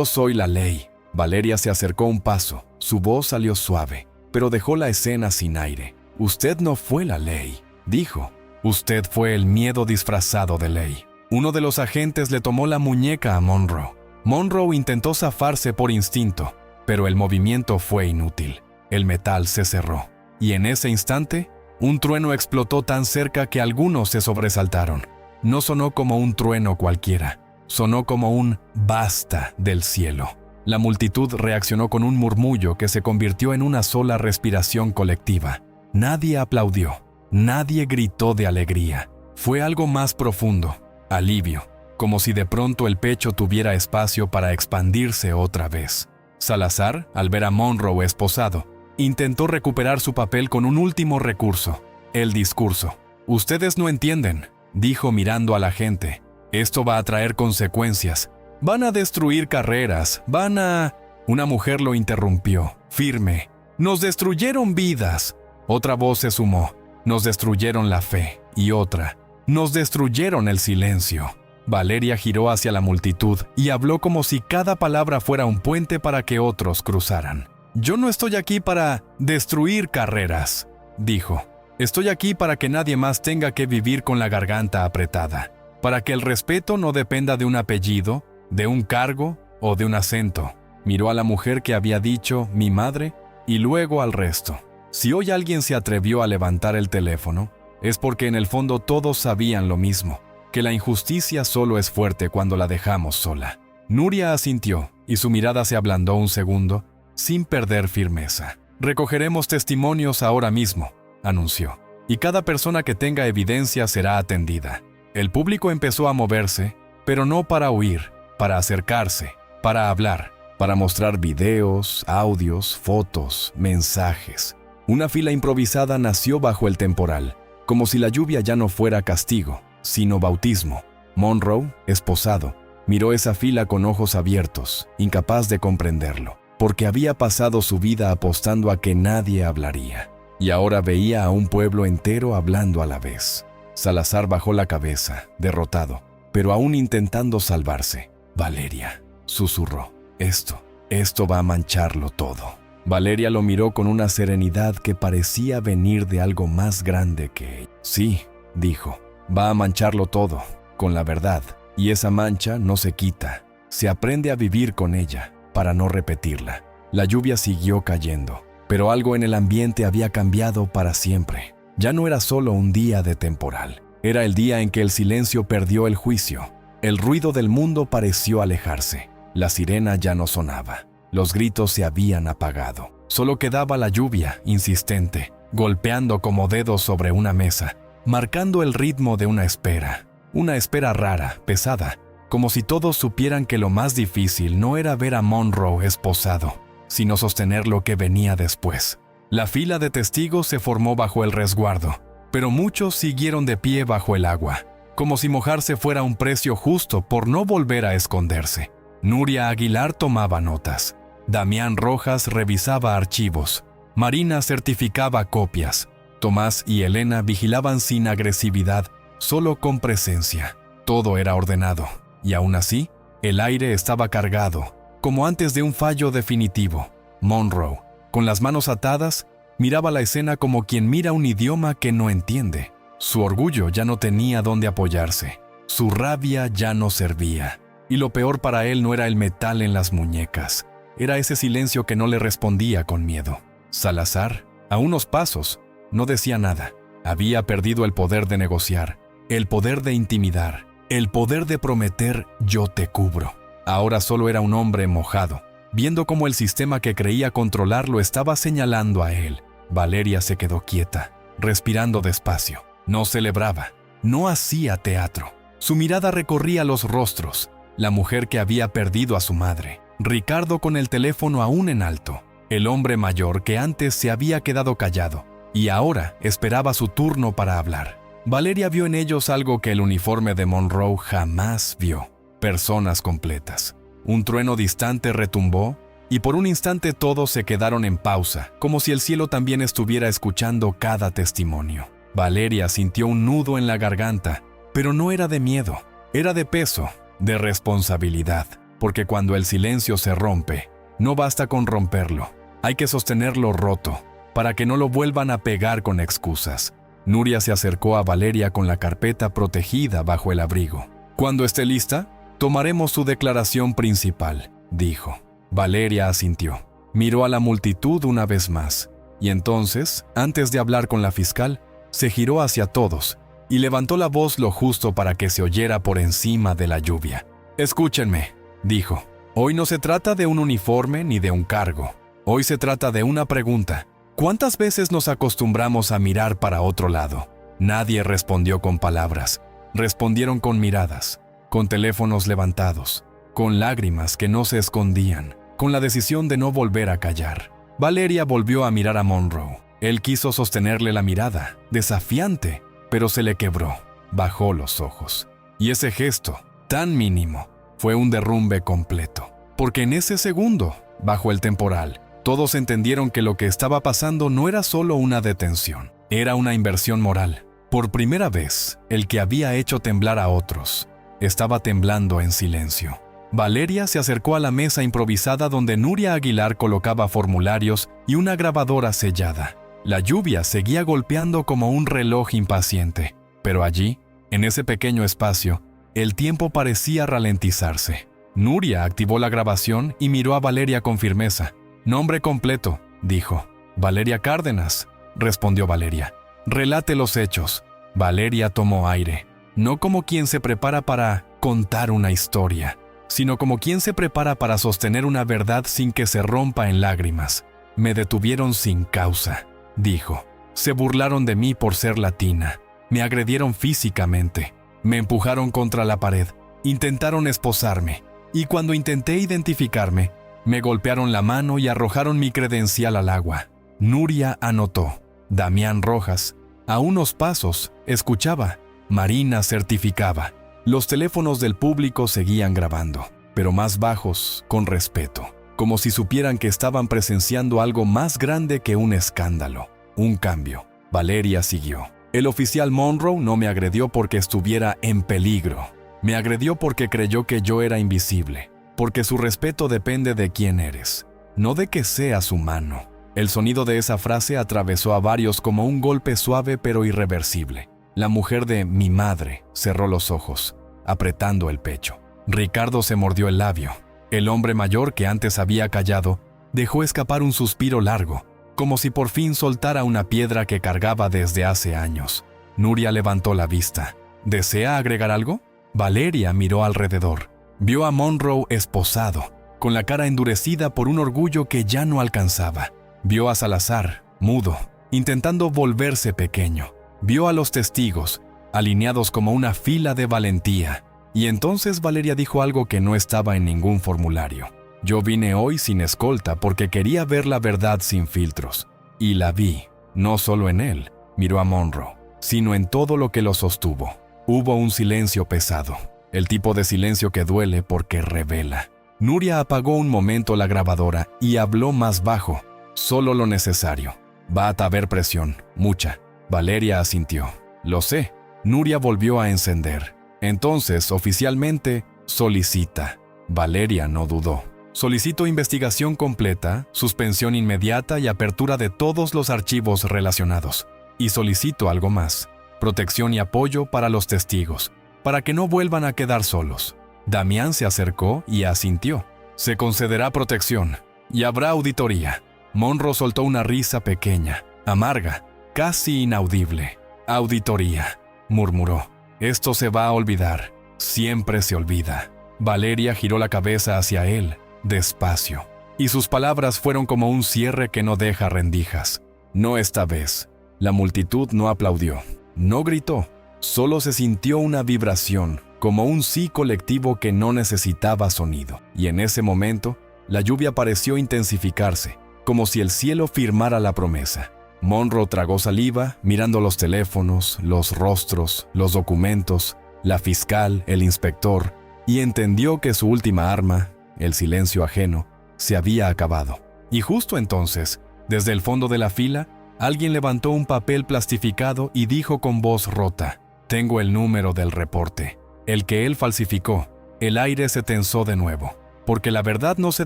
soy la ley». Valeria se acercó un paso, su voz salió suave, pero dejó la escena sin aire. «Usted no fue la ley», dijo. «Usted fue el miedo disfrazado de ley». Uno de los agentes le tomó la muñeca a Monroe. Monroe intentó zafarse por instinto, pero el movimiento fue inútil. El metal se cerró, y en ese instante, un trueno explotó tan cerca que algunos se sobresaltaron. No sonó como un trueno cualquiera, sonó como un «basta» del cielo. La multitud reaccionó con un murmullo que se convirtió en una sola respiración colectiva. Nadie aplaudió, nadie gritó de alegría. Fue algo más profundo, alivio, como si de pronto el pecho tuviera espacio para expandirse otra vez. Salazar, al ver a Monroe esposado, intentó recuperar su papel con un último recurso, el discurso. «Ustedes no entienden», dijo mirando a la gente. «Esto va a traer consecuencias. Van a destruir carreras, van a...». Una mujer lo interrumpió, firme. «Nos destruyeron vidas». Otra voz se sumó. «Nos destruyeron la fe». Y otra. Nos destruyeron el silencio. Valeria giró hacia la multitud y habló como si cada palabra fuera un puente para que otros cruzaran. «Yo no estoy aquí para destruir carreras», dijo. «Estoy aquí para que nadie más tenga que vivir con la garganta apretada, para que el respeto no dependa de un apellido, de un cargo o de un acento». Miró a la mujer que había dicho «mi madre» y luego al resto. Si hoy alguien se atrevió a levantar el teléfono, es porque en el fondo todos sabían lo mismo, que la injusticia solo es fuerte cuando la dejamos sola. Nuria asintió y su mirada se ablandó un segundo, sin perder firmeza. «Recogeremos testimonios ahora mismo», anunció, «y cada persona que tenga evidencia será atendida». El público empezó a moverse, pero no para huir, para acercarse, para hablar, para mostrar videos, audios, fotos, mensajes. Una fila improvisada nació bajo el temporal, como si la lluvia ya no fuera castigo, sino bautismo. Monroe, esposado, miró esa fila con ojos abiertos, incapaz de comprenderlo, porque había pasado su vida apostando a que nadie hablaría. Y ahora veía a un pueblo entero hablando a la vez. Salazar bajó la cabeza, derrotado, pero aún intentando salvarse. «Valeria», susurró, esto va a mancharlo todo». Valeria lo miró con una serenidad que parecía venir de algo más grande que ella. «Sí», dijo, «va a mancharlo todo, con la verdad, y esa mancha no se quita, se aprende a vivir con ella, para no repetirla». La lluvia siguió cayendo, pero algo en el ambiente había cambiado para siempre. Ya no era solo un día de temporal, era el día en que el silencio perdió el juicio. El ruido del mundo pareció alejarse, la sirena ya no sonaba. Los gritos se habían apagado. Solo quedaba la lluvia, insistente, golpeando como dedos sobre una mesa, marcando el ritmo de una espera rara, pesada, como si todos supieran que lo más difícil no era ver a Monroe esposado, sino sostener lo que venía después. La fila de testigos se formó bajo el resguardo, pero muchos siguieron de pie bajo el agua, como si mojarse fuera un precio justo por no volver a esconderse. Nuria Aguilar tomaba notas. Damián Rojas revisaba archivos. Marina certificaba copias. Tomás y Elena vigilaban sin agresividad, solo con presencia. Todo era ordenado, y aún así, el aire estaba cargado, como antes de un fallo definitivo. Monroe, con las manos atadas, miraba la escena como quien mira un idioma que no entiende. Su orgullo ya no tenía dónde apoyarse. Su rabia ya no servía. Y lo peor para él no era el metal en las muñecas. Era ese silencio que no le respondía con miedo. Salazar, a unos pasos, no decía nada. Había perdido el poder de negociar, el poder de intimidar, el poder de prometer «yo te cubro». Ahora solo era un hombre mojado, viendo cómo el sistema que creía controlar lo estaba señalando a él. Valeria se quedó quieta, respirando despacio. No celebraba, no hacía teatro. Su mirada recorría los rostros. La mujer que había perdido a su madre, Ricardo con el teléfono aún en alto, el hombre mayor que antes se había quedado callado y ahora esperaba su turno para hablar. Valeria vio en ellos algo que el uniforme de Monroe jamás vio: personas completas. Un trueno distante retumbó y por un instante todos se quedaron en pausa, como si el cielo también estuviera escuchando cada testimonio. Valeria sintió un nudo en la garganta, pero no era de miedo, era de peso, de responsabilidad, porque cuando el silencio se rompe, no basta con romperlo, hay que sostenerlo roto, para que no lo vuelvan a pegar con excusas. Nuria se acercó a Valeria con la carpeta protegida bajo el abrigo. «Cuando esté lista, tomaremos su declaración principal», dijo. Valeria asintió. Miró a la multitud una vez más, y entonces, antes de hablar con la fiscal, se giró hacia todos y levantó la voz lo justo para que se oyera por encima de la lluvia. «Escúchenme», dijo. «Hoy no se trata de un uniforme ni de un cargo. Hoy se trata de una pregunta. ¿Cuántas veces nos acostumbramos a mirar para otro lado?» Nadie respondió con palabras. Respondieron con miradas, con teléfonos levantados, con lágrimas que no se escondían, con la decisión de no volver a callar. Valeria volvió a mirar a Monroe. Él quiso sostenerle la mirada, desafiante, pero se le quebró. Bajó los ojos. Y ese gesto, tan mínimo, fue un derrumbe completo. Porque en ese segundo, bajo el temporal, todos entendieron que lo que estaba pasando no era solo una detención, era una inversión moral. Por primera vez, el que había hecho temblar a otros estaba temblando en silencio. Valeria se acercó a la mesa improvisada donde Nuria Aguilar colocaba formularios y una grabadora sellada. La lluvia seguía golpeando como un reloj impaciente, pero allí, en ese pequeño espacio, el tiempo parecía ralentizarse. Nuria activó la grabación y miró a Valeria con firmeza. «Nombre completo», dijo. «Valeria Cárdenas», respondió Valeria. «Relate los hechos». Valeria tomó aire, no como quien se prepara para contar una historia, sino como quien se prepara para sostener una verdad sin que se rompa en lágrimas. «Me detuvieron sin causa», dijo. «Se burlaron de mí por ser latina. Me agredieron físicamente. Me empujaron contra la pared. Intentaron esposarme. Y cuando intenté identificarme, me golpearon la mano y arrojaron mi credencial al agua». Nuria anotó. Damián Rojas, a unos pasos, escuchaba. Marina certificaba. Los teléfonos del público seguían grabando, pero más bajos, con respeto, como si supieran que estaban presenciando algo más grande que un escándalo, un cambio. Valeria siguió. «El oficial Monroe no me agredió porque estuviera en peligro. Me agredió porque creyó que yo era invisible, porque su respeto depende de quién eres, no de que seas humano». El sonido de esa frase atravesó a varios como un golpe suave pero irreversible. La mujer de mi madre cerró los ojos, apretando el pecho. Ricardo se mordió el labio. El hombre mayor, que antes había callado, dejó escapar un suspiro largo, como si por fin soltara una piedra que cargaba desde hace años. Nuria levantó la vista. ¿Desea agregar algo? Valeria miró alrededor. Vio a Monroe esposado, con la cara endurecida por un orgullo que ya no alcanzaba. Vio a Salazar, mudo, intentando volverse pequeño. Vio a los testigos, alineados como una fila de valentía. Y entonces Valeria dijo algo que no estaba en ningún formulario. «Yo vine hoy sin escolta porque quería ver la verdad sin filtros. Y la vi, no solo en él», miró a Monroe, «sino en todo lo que lo sostuvo». Hubo un silencio pesado, el tipo de silencio que duele porque revela. Nuria apagó un momento la grabadora y habló más bajo. «Solo lo necesario. Va a haber presión, mucha». Valeria asintió. «Lo sé». Nuria volvió a encender. «Entonces, oficialmente, solicita». Valeria no dudó. «Solicito investigación completa, suspensión inmediata y apertura de todos los archivos relacionados. Y solicito algo más. Protección y apoyo para los testigos, para que no vuelvan a quedar solos». Damián se acercó y asintió. «Se concederá protección y habrá auditoría». Monroe soltó una risa pequeña, amarga, casi inaudible. «Auditoría», murmuró. «Esto se va a olvidar. Siempre se olvida». Valeria giró la cabeza hacia él, despacio, y sus palabras fueron como un cierre que no deja rendijas. «No esta vez». La multitud no aplaudió, no gritó, solo se sintió una vibración, como un sí colectivo que no necesitaba sonido. Y en ese momento, la lluvia pareció intensificarse, como si el cielo firmara la promesa. Monroe tragó saliva, mirando los teléfonos, los rostros, los documentos, la fiscal, el inspector, y entendió que su última arma, el silencio ajeno, se había acabado. Y justo entonces, desde el fondo de la fila, alguien levantó un papel plastificado y dijo con voz rota: «Tengo el número del reporte, el que él falsificó». El aire se tensó de nuevo, porque la verdad no se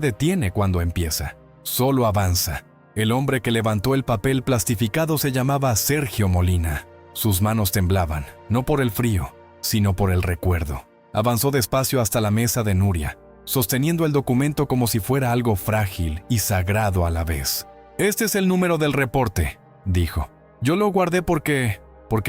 detiene cuando empieza, solo avanza. El hombre que levantó el papel plastificado se llamaba Sergio Molina. Sus manos temblaban, no por el frío, sino por el recuerdo. Avanzó despacio hasta la mesa de Nuria, sosteniendo el documento como si fuera algo frágil y sagrado a la vez. «Este es el número del reporte», dijo. «Yo lo guardé porque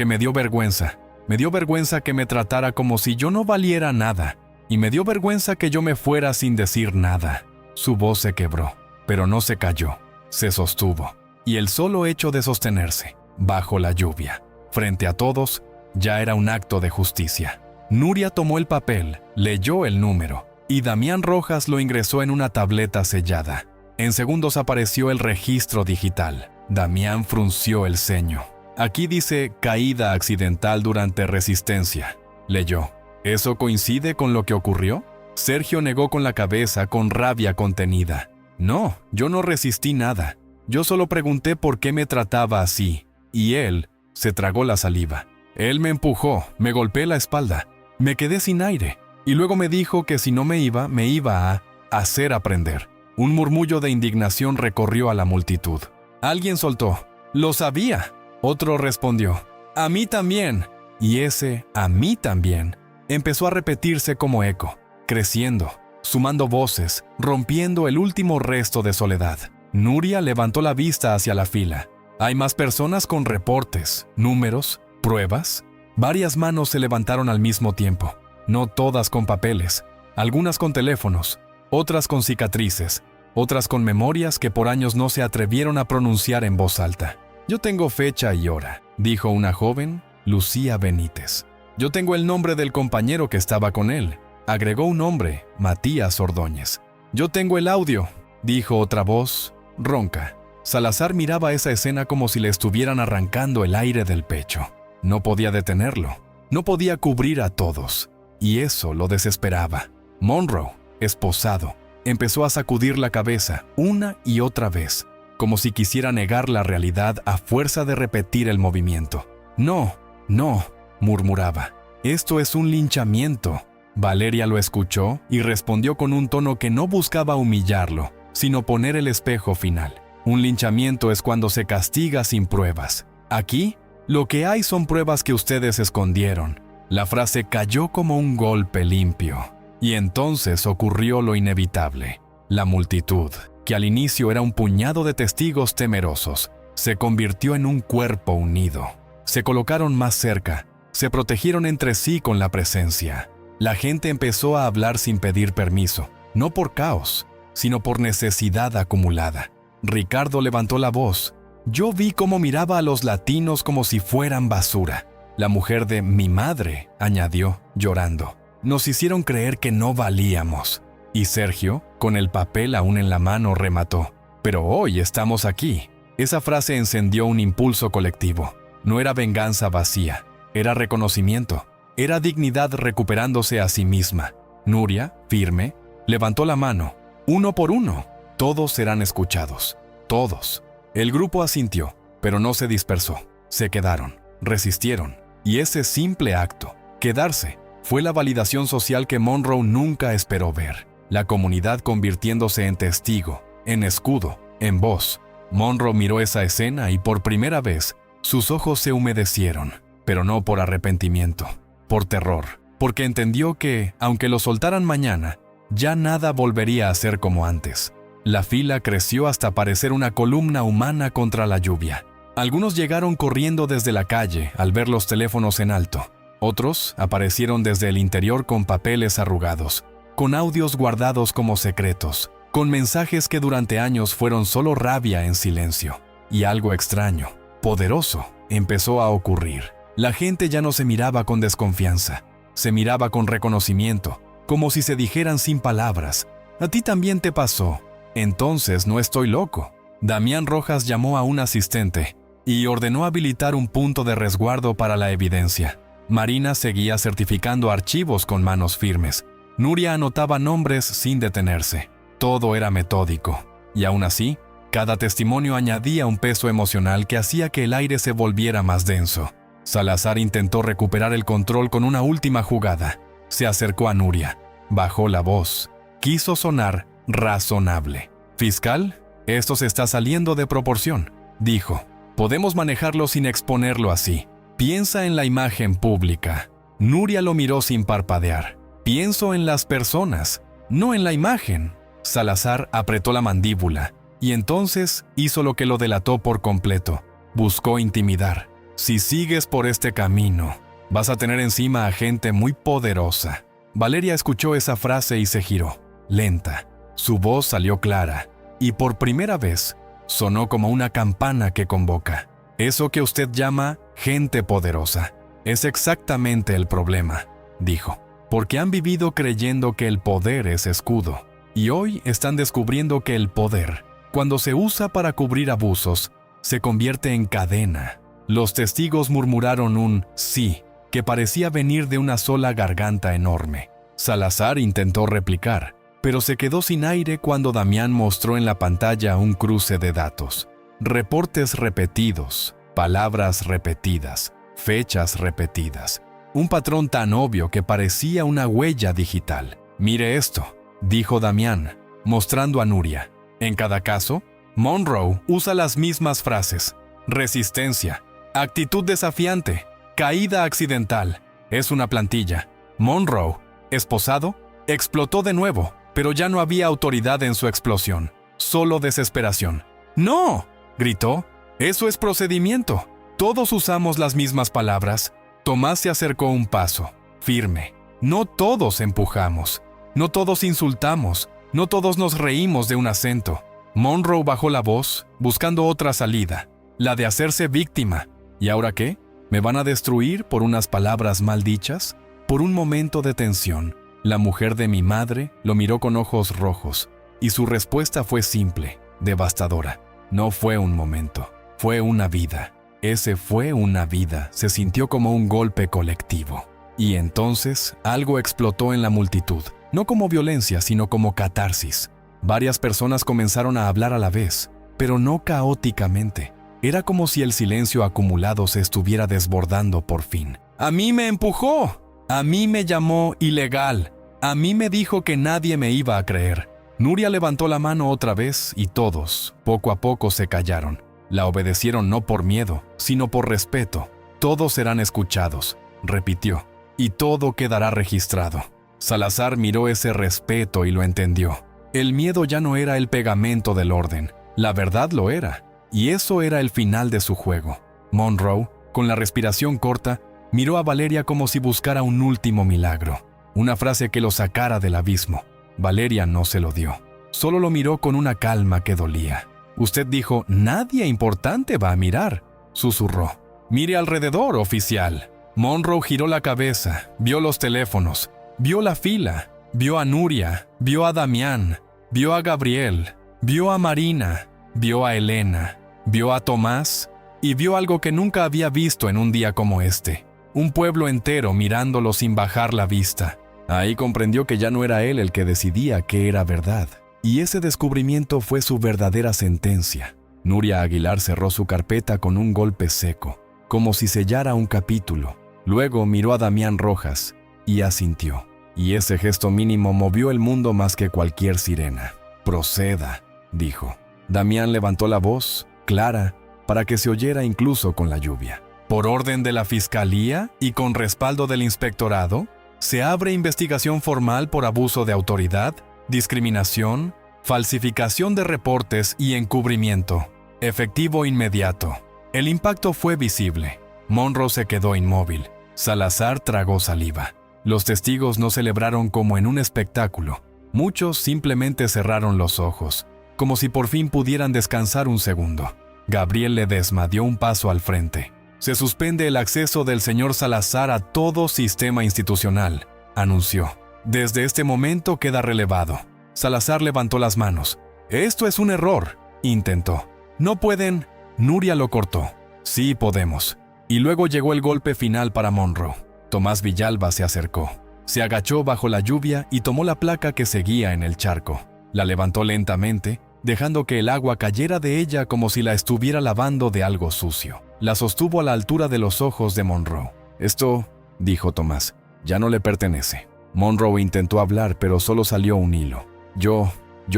me dio vergüenza. Me dio vergüenza que me tratara como si yo no valiera nada. Y me dio vergüenza que yo me fuera sin decir nada». Su voz se quebró, pero no se cayó. Se sostuvo, y el solo hecho de sostenerse, bajo la lluvia, frente a todos, ya era un acto de justicia. Nuria tomó el papel, leyó el número, y Damián Rojas lo ingresó en una tableta sellada. En segundos apareció el registro digital. Damián frunció el ceño. «Aquí dice caída accidental durante resistencia», leyó. «¿Eso coincide con lo que ocurrió?». Sergio negó con la cabeza con rabia contenida. «No, yo no resistí nada. Yo solo pregunté por qué me trataba así». Y él se tragó la saliva. Él me empujó, me golpeó la espalda, me quedé sin aire, y luego me dijo que si no me iba a hacer aprender. Un murmullo de indignación recorrió a la multitud. Alguien soltó, «¡Lo sabía!». Otro respondió, «¡A mí también!». Y ese «a mí también» empezó a repetirse como eco, creciendo, sumando voces, rompiendo el último resto de soledad. Nuria levantó la vista hacia la fila. Hay más personas con reportes, números, pruebas. Varias manos se levantaron al mismo tiempo, no todas con papeles, algunas con teléfonos, otras con cicatrices, otras con memorias que por años no se atrevieron a pronunciar en voz alta. «Yo tengo fecha y hora», dijo una joven, Lucía Benítez. «Yo tengo el nombre del compañero que estaba con él», agregó un hombre, Matías Ordóñez. «Yo tengo el audio», dijo otra voz, ronca. Salazar miraba esa escena como si le estuvieran arrancando el aire del pecho. No podía detenerlo, no podía cubrir a todos, y eso lo desesperaba. Monroe, esposado, empezó a sacudir la cabeza una y otra vez, como si quisiera negar la realidad a fuerza de repetir el movimiento. «No, no», murmuraba, «esto es un linchamiento». Valeria lo escuchó y respondió con un tono que no buscaba humillarlo, sino poner el espejo final. Un linchamiento es cuando se castiga sin pruebas. Aquí, lo que hay son pruebas que ustedes escondieron. La frase cayó como un golpe limpio. Y entonces ocurrió lo inevitable. La multitud, que al inicio era un puñado de testigos temerosos, se convirtió en un cuerpo unido. Se colocaron más cerca, se protegieron entre sí con la presencia. La gente empezó a hablar sin pedir permiso, no por caos, sino por necesidad acumulada. Ricardo levantó la voz. «Yo vi cómo miraba a los latinos como si fueran basura». La mujer de mi madre añadió, llorando. «Nos hicieron creer que no valíamos». Y Sergio, con el papel aún en la mano, remató. «Pero hoy estamos aquí». Esa frase encendió un impulso colectivo. No era venganza vacía, era reconocimiento, era dignidad recuperándose a sí misma. Nuria, firme, levantó la mano. «Uno por uno, todos serán escuchados. Todos». El grupo asintió, pero no se dispersó. Se quedaron, resistieron. Y ese simple acto, quedarse, fue la validación social que Monroe nunca esperó ver. La comunidad convirtiéndose en testigo, en escudo, en voz. Monroe miró esa escena y por primera vez, sus ojos se humedecieron, pero no por arrepentimiento, por terror, porque entendió que, aunque lo soltaran mañana, ya nada volvería a ser como antes. La fila creció hasta parecer una columna humana contra la lluvia. Algunos llegaron corriendo desde la calle al ver los teléfonos en alto. Otros aparecieron desde el interior con papeles arrugados, con audios guardados como secretos, con mensajes que durante años fueron solo rabia en silencio. Y algo extraño, poderoso, empezó a ocurrir. La gente ya no se miraba con desconfianza, se miraba con reconocimiento, como si se dijeran sin palabras: «A ti también te pasó. Entonces no estoy loco». Damián Rojas llamó a un asistente y ordenó habilitar un punto de resguardo para la evidencia. Marina seguía certificando archivos con manos firmes. Nuria anotaba nombres sin detenerse. Todo era metódico. Y aún así, cada testimonio añadía un peso emocional que hacía que el aire se volviera más denso. Salazar intentó recuperar el control con una última jugada. Se acercó a Nuria, bajó la voz, quiso sonar razonable. «Fiscal, esto se está saliendo de proporción», dijo. «Podemos manejarlo sin exponerlo así. Piensa en la imagen pública». Nuria lo miró sin parpadear. «Pienso en las personas, no en la imagen». Salazar apretó la mandíbula y entonces hizo lo que lo delató por completo. Buscó intimidar. «Si sigues por este camino, vas a tener encima a gente muy poderosa». Valeria escuchó esa frase y se giró, lenta. Su voz salió clara y por primera vez sonó como una campana que convoca. «Eso que usted llama gente poderosa es exactamente el problema», dijo, «porque han vivido creyendo que el poder es escudo y hoy están descubriendo que el poder, cuando se usa para cubrir abusos, se convierte en cadena». Los testigos murmuraron un «sí» que parecía venir de una sola garganta enorme. Salazar intentó replicar, pero se quedó sin aire cuando Damián mostró en la pantalla un cruce de datos. Reportes repetidos, palabras repetidas, fechas repetidas. Un patrón tan obvio que parecía una huella digital. «Mire esto», dijo Damián, mostrando a Nuria. En cada caso, Monroe usa las mismas frases. Resistencia, actitud desafiante, caída accidental. Es una plantilla. Monroe, esposado, explotó de nuevo, pero ya no había autoridad en su explosión, solo desesperación. «¡No!», gritó. «Eso es procedimiento. Todos usamos las mismas palabras». Tomás se acercó un paso, firme. No todos empujamos, no todos insultamos, no todos nos reímos de un acento. Monroe bajó la voz, buscando otra salida, la de hacerse víctima. ¿Y ahora qué? ¿Me van a destruir por unas palabras mal dichas? Por un momento de tensión, la mujer de mi madre lo miró con ojos rojos, y su respuesta fue simple, devastadora. No fue un momento, fue una vida. Ese fue una vida, se sintió como un golpe colectivo. Y entonces algo explotó en la multitud, no como violencia, sino como catarsis. Varias personas comenzaron a hablar a la vez, pero no caóticamente. Era como si el silencio acumulado se estuviera desbordando por fin. «¡A mí me empujó! ¡A mí me llamó ilegal! ¡A mí me dijo que nadie me iba a creer!». Nuria levantó la mano otra vez y todos, poco a poco, se callaron. La obedecieron no por miedo, sino por respeto. «Todos serán escuchados», repitió, «y todo quedará registrado». Salazar miró ese respeto y lo entendió. El miedo ya no era el pegamento del orden, la verdad lo era, y eso era el final de su juego. Monroe, con la respiración corta, miró a Valeria como si buscara un último milagro, una frase que lo sacara del abismo. Valeria no se lo dio, solo lo miró con una calma que dolía. «Usted dijo, nadie importante va a mirar», susurró. «Mire alrededor, oficial». Monroe giró la cabeza, vio los teléfonos, vio la fila, vio a Nuria, vio a Damián, vio a Gabriel, vio a Marina, vio a Elena, vio a Tomás y vio algo que nunca había visto en un día como este. Un pueblo entero mirándolo sin bajar la vista. Ahí comprendió que ya no era él el que decidía qué era verdad. Y ese descubrimiento fue su verdadera sentencia. Nuria Aguilar cerró su carpeta con un golpe seco, como si sellara un capítulo. Luego miró a Damián Rojas y asintió. Y ese gesto mínimo movió el mundo más que cualquier sirena. «Proceda», dijo. Damián levantó la voz, clara, para que se oyera incluso con la lluvia. «Por orden de la Fiscalía y con respaldo del Inspectorado, se abre investigación formal por abuso de autoridad, discriminación, falsificación de reportes y encubrimiento. Efectivo inmediato». El impacto fue visible. Monroe se quedó inmóvil. Salazar tragó saliva. Los testigos no celebraron como en un espectáculo. Muchos simplemente cerraron los ojos, como si por fin pudieran descansar un segundo. Gabriel Ledesma dio un paso al frente. «Se suspende el acceso del señor Salazar a todo sistema institucional», anunció. «Desde este momento queda relevado». Salazar levantó las manos. «Esto es un error», intentó. «No pueden». Nuria lo cortó. «Sí podemos». Y luego llegó el golpe final para Monroe. Tomás Villalba se acercó. Se agachó bajo la lluvia y tomó la placa que seguía en el charco. La levantó lentamente, dejando que el agua cayera de ella como si la estuviera lavando de algo sucio. La sostuvo a la altura de los ojos de Monroe. «Esto», dijo Tomás, «ya no le pertenece». Monroe intentó hablar, pero solo salió un hilo. Yo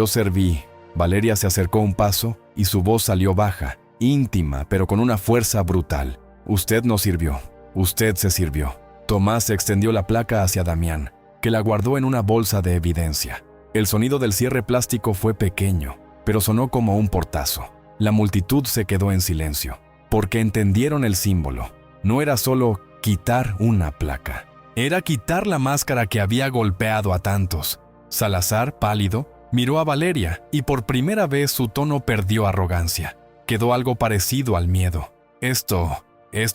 serví». Valeria se acercó un paso y su voz salió baja, íntima, pero con una fuerza brutal. «Usted no sirvió. Usted se sirvió». Tomás extendió la placa hacia Damián, que la guardó en una bolsa de evidencia. El sonido del cierre plástico fue pequeño, pero sonó como un portazo. La multitud se quedó en silencio, porque entendieron el símbolo. No era solo quitar una placa, era quitar la máscara que había golpeado a tantos. Salazar, pálido, miró a Valeria y por primera vez su tono perdió arrogancia. Quedó algo parecido al miedo. Esto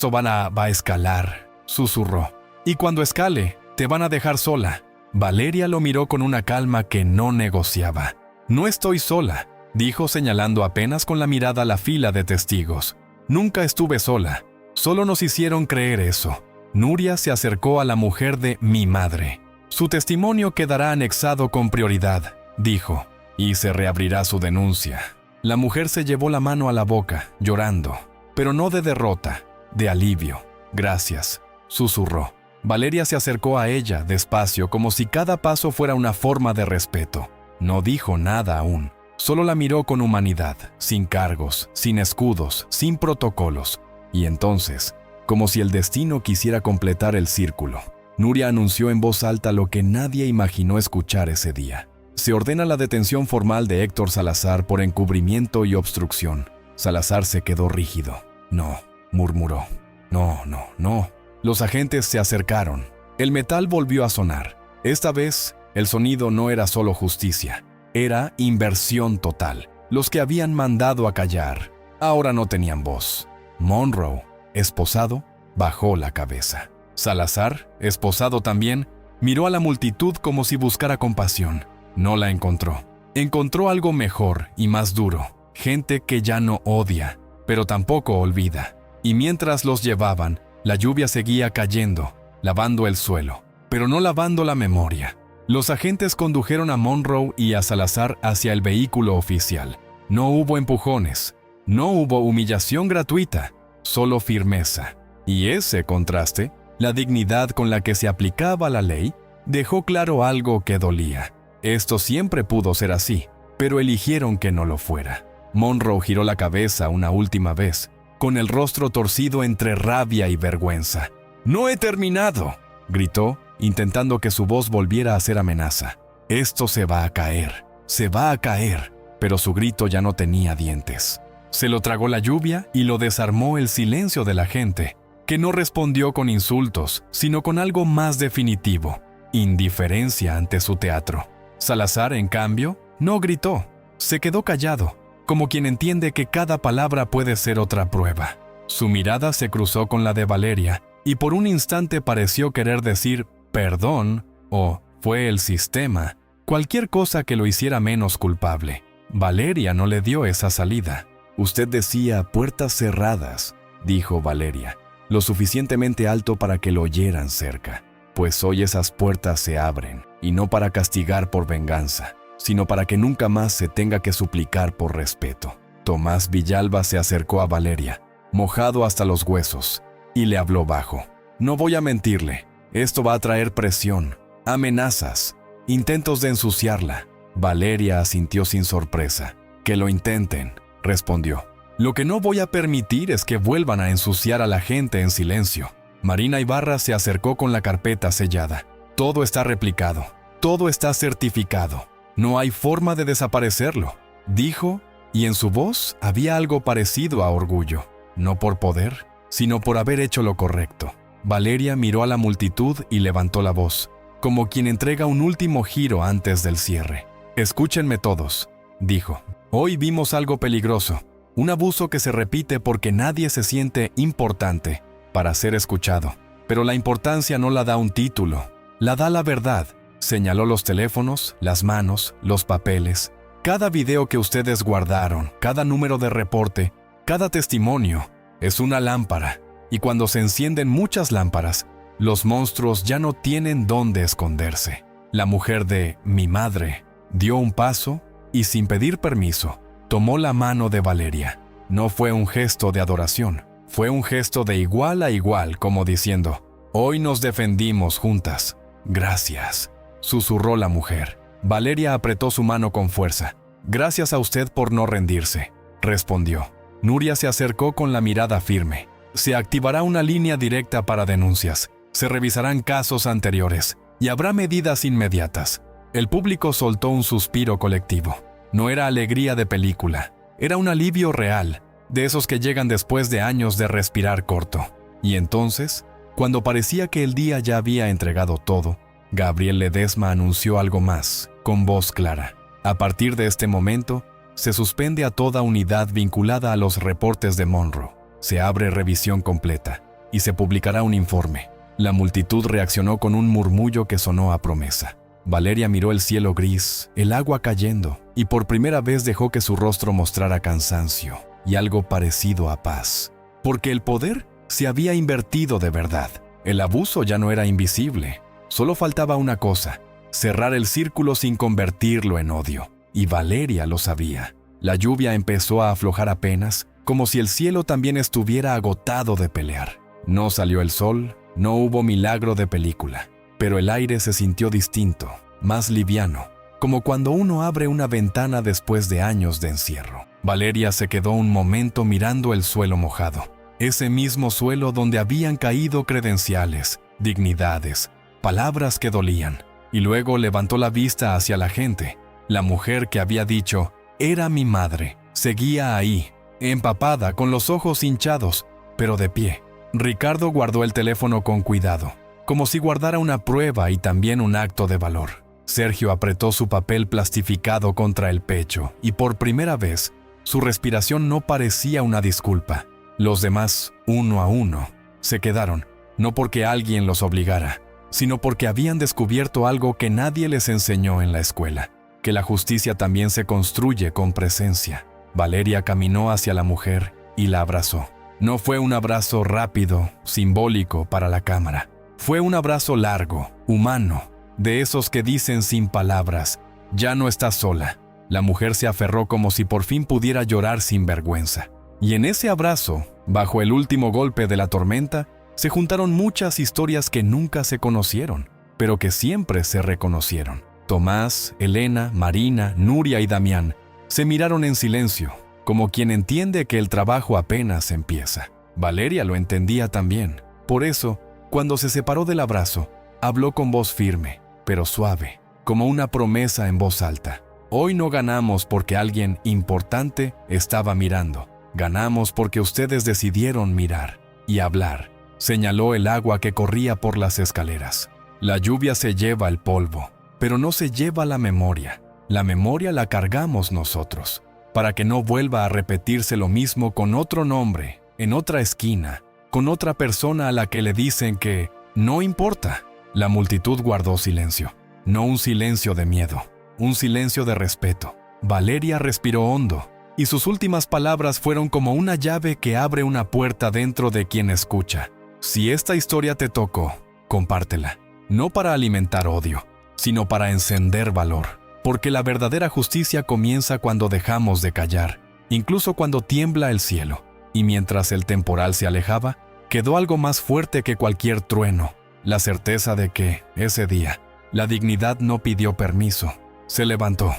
va a escalar», susurró. «Y cuando escale, te van a dejar sola». Valeria lo miró con una calma que no negociaba. «No estoy sola», dijo señalando apenas con la mirada la fila de testigos. «Nunca estuve sola. Solo nos hicieron creer eso». Nuria se acercó a la mujer de mi madre. «Su testimonio quedará anexado con prioridad», dijo, «y se reabrirá su denuncia». La mujer se llevó la mano a la boca, llorando, pero no de derrota, de alivio. Gracias, susurró. Valeria se acercó a ella, despacio, como si cada paso fuera una forma de respeto. No dijo nada aún, solo la miró con humanidad, sin cargos, sin escudos, sin protocolos. Y entonces, como si el destino quisiera completar el círculo, Nuria anunció en voz alta lo que nadie imaginó escuchar ese día. Se ordena la detención formal de Héctor Salazar por encubrimiento y obstrucción. Salazar se quedó rígido. No, murmuró. No. Los agentes se acercaron. El metal volvió a sonar. Esta vez, el sonido no era solo justicia, era inversión total. Los que habían mandado a callar, ahora no tenían voz. Monroe, esposado, bajó la cabeza. Salazar, esposado también, miró a la multitud como si buscara compasión. No la encontró. Encontró algo mejor y más duro. Gente que ya no odia, pero tampoco olvida. Y mientras los llevaban, la lluvia seguía cayendo, lavando el suelo, pero no lavando la memoria. Los agentes condujeron a Monroe y a Salazar hacia el vehículo oficial. No hubo empujones, no hubo humillación gratuita, solo firmeza. Y ese contraste, la dignidad con la que se aplicaba la ley, dejó claro algo que dolía. Esto siempre pudo ser así, pero eligieron que no lo fuera. Monroe giró la cabeza una última vez, con el rostro torcido entre rabia y vergüenza. «¡No he terminado!», gritó, intentando que su voz volviera a ser amenaza. «Esto se va a caer, pero su grito ya no tenía dientes. Se lo tragó la lluvia y lo desarmó el silencio de la gente, que no respondió con insultos, sino con algo más definitivo: indiferencia ante su teatro. Salazar, en cambio, no gritó, se quedó callado, como quien entiende que cada palabra puede ser otra prueba. Su mirada se cruzó con la de Valeria, y por un instante pareció querer decir «perdón» o «fue el sistema», cualquier cosa que lo hiciera menos culpable. Valeria no le dio esa salida. «Usted decía puertas cerradas», dijo Valeria, lo suficientemente alto para que lo oyeran cerca. «Pues hoy esas puertas se abren, y no para castigar por venganza, sino para que nunca más se tenga que suplicar por respeto». Tomás Villalba se acercó a Valeria, mojado hasta los huesos, y le habló bajo. «No voy a mentirle, esto va a traer presión, amenazas, intentos de ensuciarla». Valeria asintió sin sorpresa. «Que lo intenten», respondió. «Lo que no voy a permitir es que vuelvan a ensuciar a la gente en silencio». Marina Ibarra se acercó con la carpeta sellada. «Todo está replicado, todo está certificado. No hay forma de desaparecerlo», dijo, y en su voz había algo parecido a orgullo. No por poder, sino por haber hecho lo correcto. Valeria miró a la multitud y levantó la voz, como quien entrega un último giro antes del cierre. «Escúchenme todos», dijo. «Hoy vimos algo peligroso, un abuso que se repite porque nadie se siente importante para ser escuchado. Pero la importancia no la da un título, la da la verdad». Señaló los teléfonos, las manos, los papeles. «Cada video que ustedes guardaron, cada número de reporte, cada testimonio, es una lámpara. Y cuando se encienden muchas lámparas, los monstruos ya no tienen dónde esconderse». La mujer de «mi madre» dio un paso y, sin pedir permiso, tomó la mano de Valeria. No fue un gesto de adoración, fue un gesto de igual a igual, como diciendo: «Hoy nos defendimos juntas». «Gracias», susurró la mujer. Valeria apretó su mano con fuerza. «Gracias a usted por no rendirse», respondió. Nuria se acercó con la mirada firme. «Se activará una línea directa para denuncias, se revisarán casos anteriores y habrá medidas inmediatas». El público soltó un suspiro colectivo. No era alegría de película, era un alivio real, de esos que llegan después de años de respirar corto. Y entonces, cuando parecía que el día ya había entregado todo, Gabriel Ledesma anunció algo más, con voz clara. «A partir de este momento, se suspende a toda unidad vinculada a los reportes de Monroe. Se abre revisión completa y se publicará un informe». La multitud reaccionó con un murmullo que sonó a promesa. Valeria miró el cielo gris, el agua cayendo, y por primera vez dejó que su rostro mostrara cansancio y algo parecido a paz. Porque el poder se había invertido de verdad. El abuso ya no era invisible. Solo faltaba una cosa: cerrar el círculo sin convertirlo en odio. Y Valeria lo sabía. La lluvia empezó a aflojar apenas, como si el cielo también estuviera agotado de pelear. No salió el sol, no hubo milagro de película, pero el aire se sintió distinto, más liviano, como cuando uno abre una ventana después de años de encierro. Valeria se quedó un momento mirando el suelo mojado, ese mismo suelo donde habían caído credenciales, dignidades, palabras que dolían, y luego levantó la vista hacia la gente. La mujer que había dicho, era mi madre, seguía ahí, empapada, con los ojos hinchados, pero de pie. Ricardo guardó el teléfono con cuidado, como si guardara una prueba y también un acto de valor. Sergio apretó su papel plastificado contra el pecho y por primera vez, su respiración no parecía una disculpa. Los demás, uno a uno, se quedaron, no porque alguien los obligara, sino porque habían descubierto algo que nadie les enseñó en la escuela, que la justicia también se construye con presencia. Valeria caminó hacia la mujer y la abrazó. No fue un abrazo rápido, simbólico para la cámara. Fue un abrazo largo, humano, de esos que dicen sin palabras, ya no estás sola. La mujer se aferró como si por fin pudiera llorar sin vergüenza. Y en ese abrazo, bajo el último golpe de la tormenta, se juntaron muchas historias que nunca se conocieron, pero que siempre se reconocieron. Tomás, Elena, Marina, Nuria y Damián se miraron en silencio, como quien entiende que el trabajo apenas empieza. Valeria lo entendía también. Por eso, cuando se separó del abrazo, habló con voz firme, pero suave, como una promesa en voz alta. Hoy no ganamos porque alguien importante estaba mirando. Ganamos porque ustedes decidieron mirar y hablar. Señaló el agua que corría por las escaleras. La lluvia se lleva el polvo, pero no se lleva la memoria. La memoria la cargamos nosotros, para que no vuelva a repetirse lo mismo con otro nombre, en otra esquina, con otra persona a la que le dicen que no importa. La multitud guardó silencio, no un silencio de miedo, un silencio de respeto. Valeria respiró hondo, y sus últimas palabras fueron como una llave que abre una puerta dentro de quien escucha. Si esta historia te tocó, compártela, no para alimentar odio, sino para encender valor, porque la verdadera justicia comienza cuando dejamos de callar, incluso cuando tiembla el cielo. Y mientras el temporal se alejaba, quedó algo más fuerte que cualquier trueno, la certeza de que, ese día, la dignidad no pidió permiso, se levantó.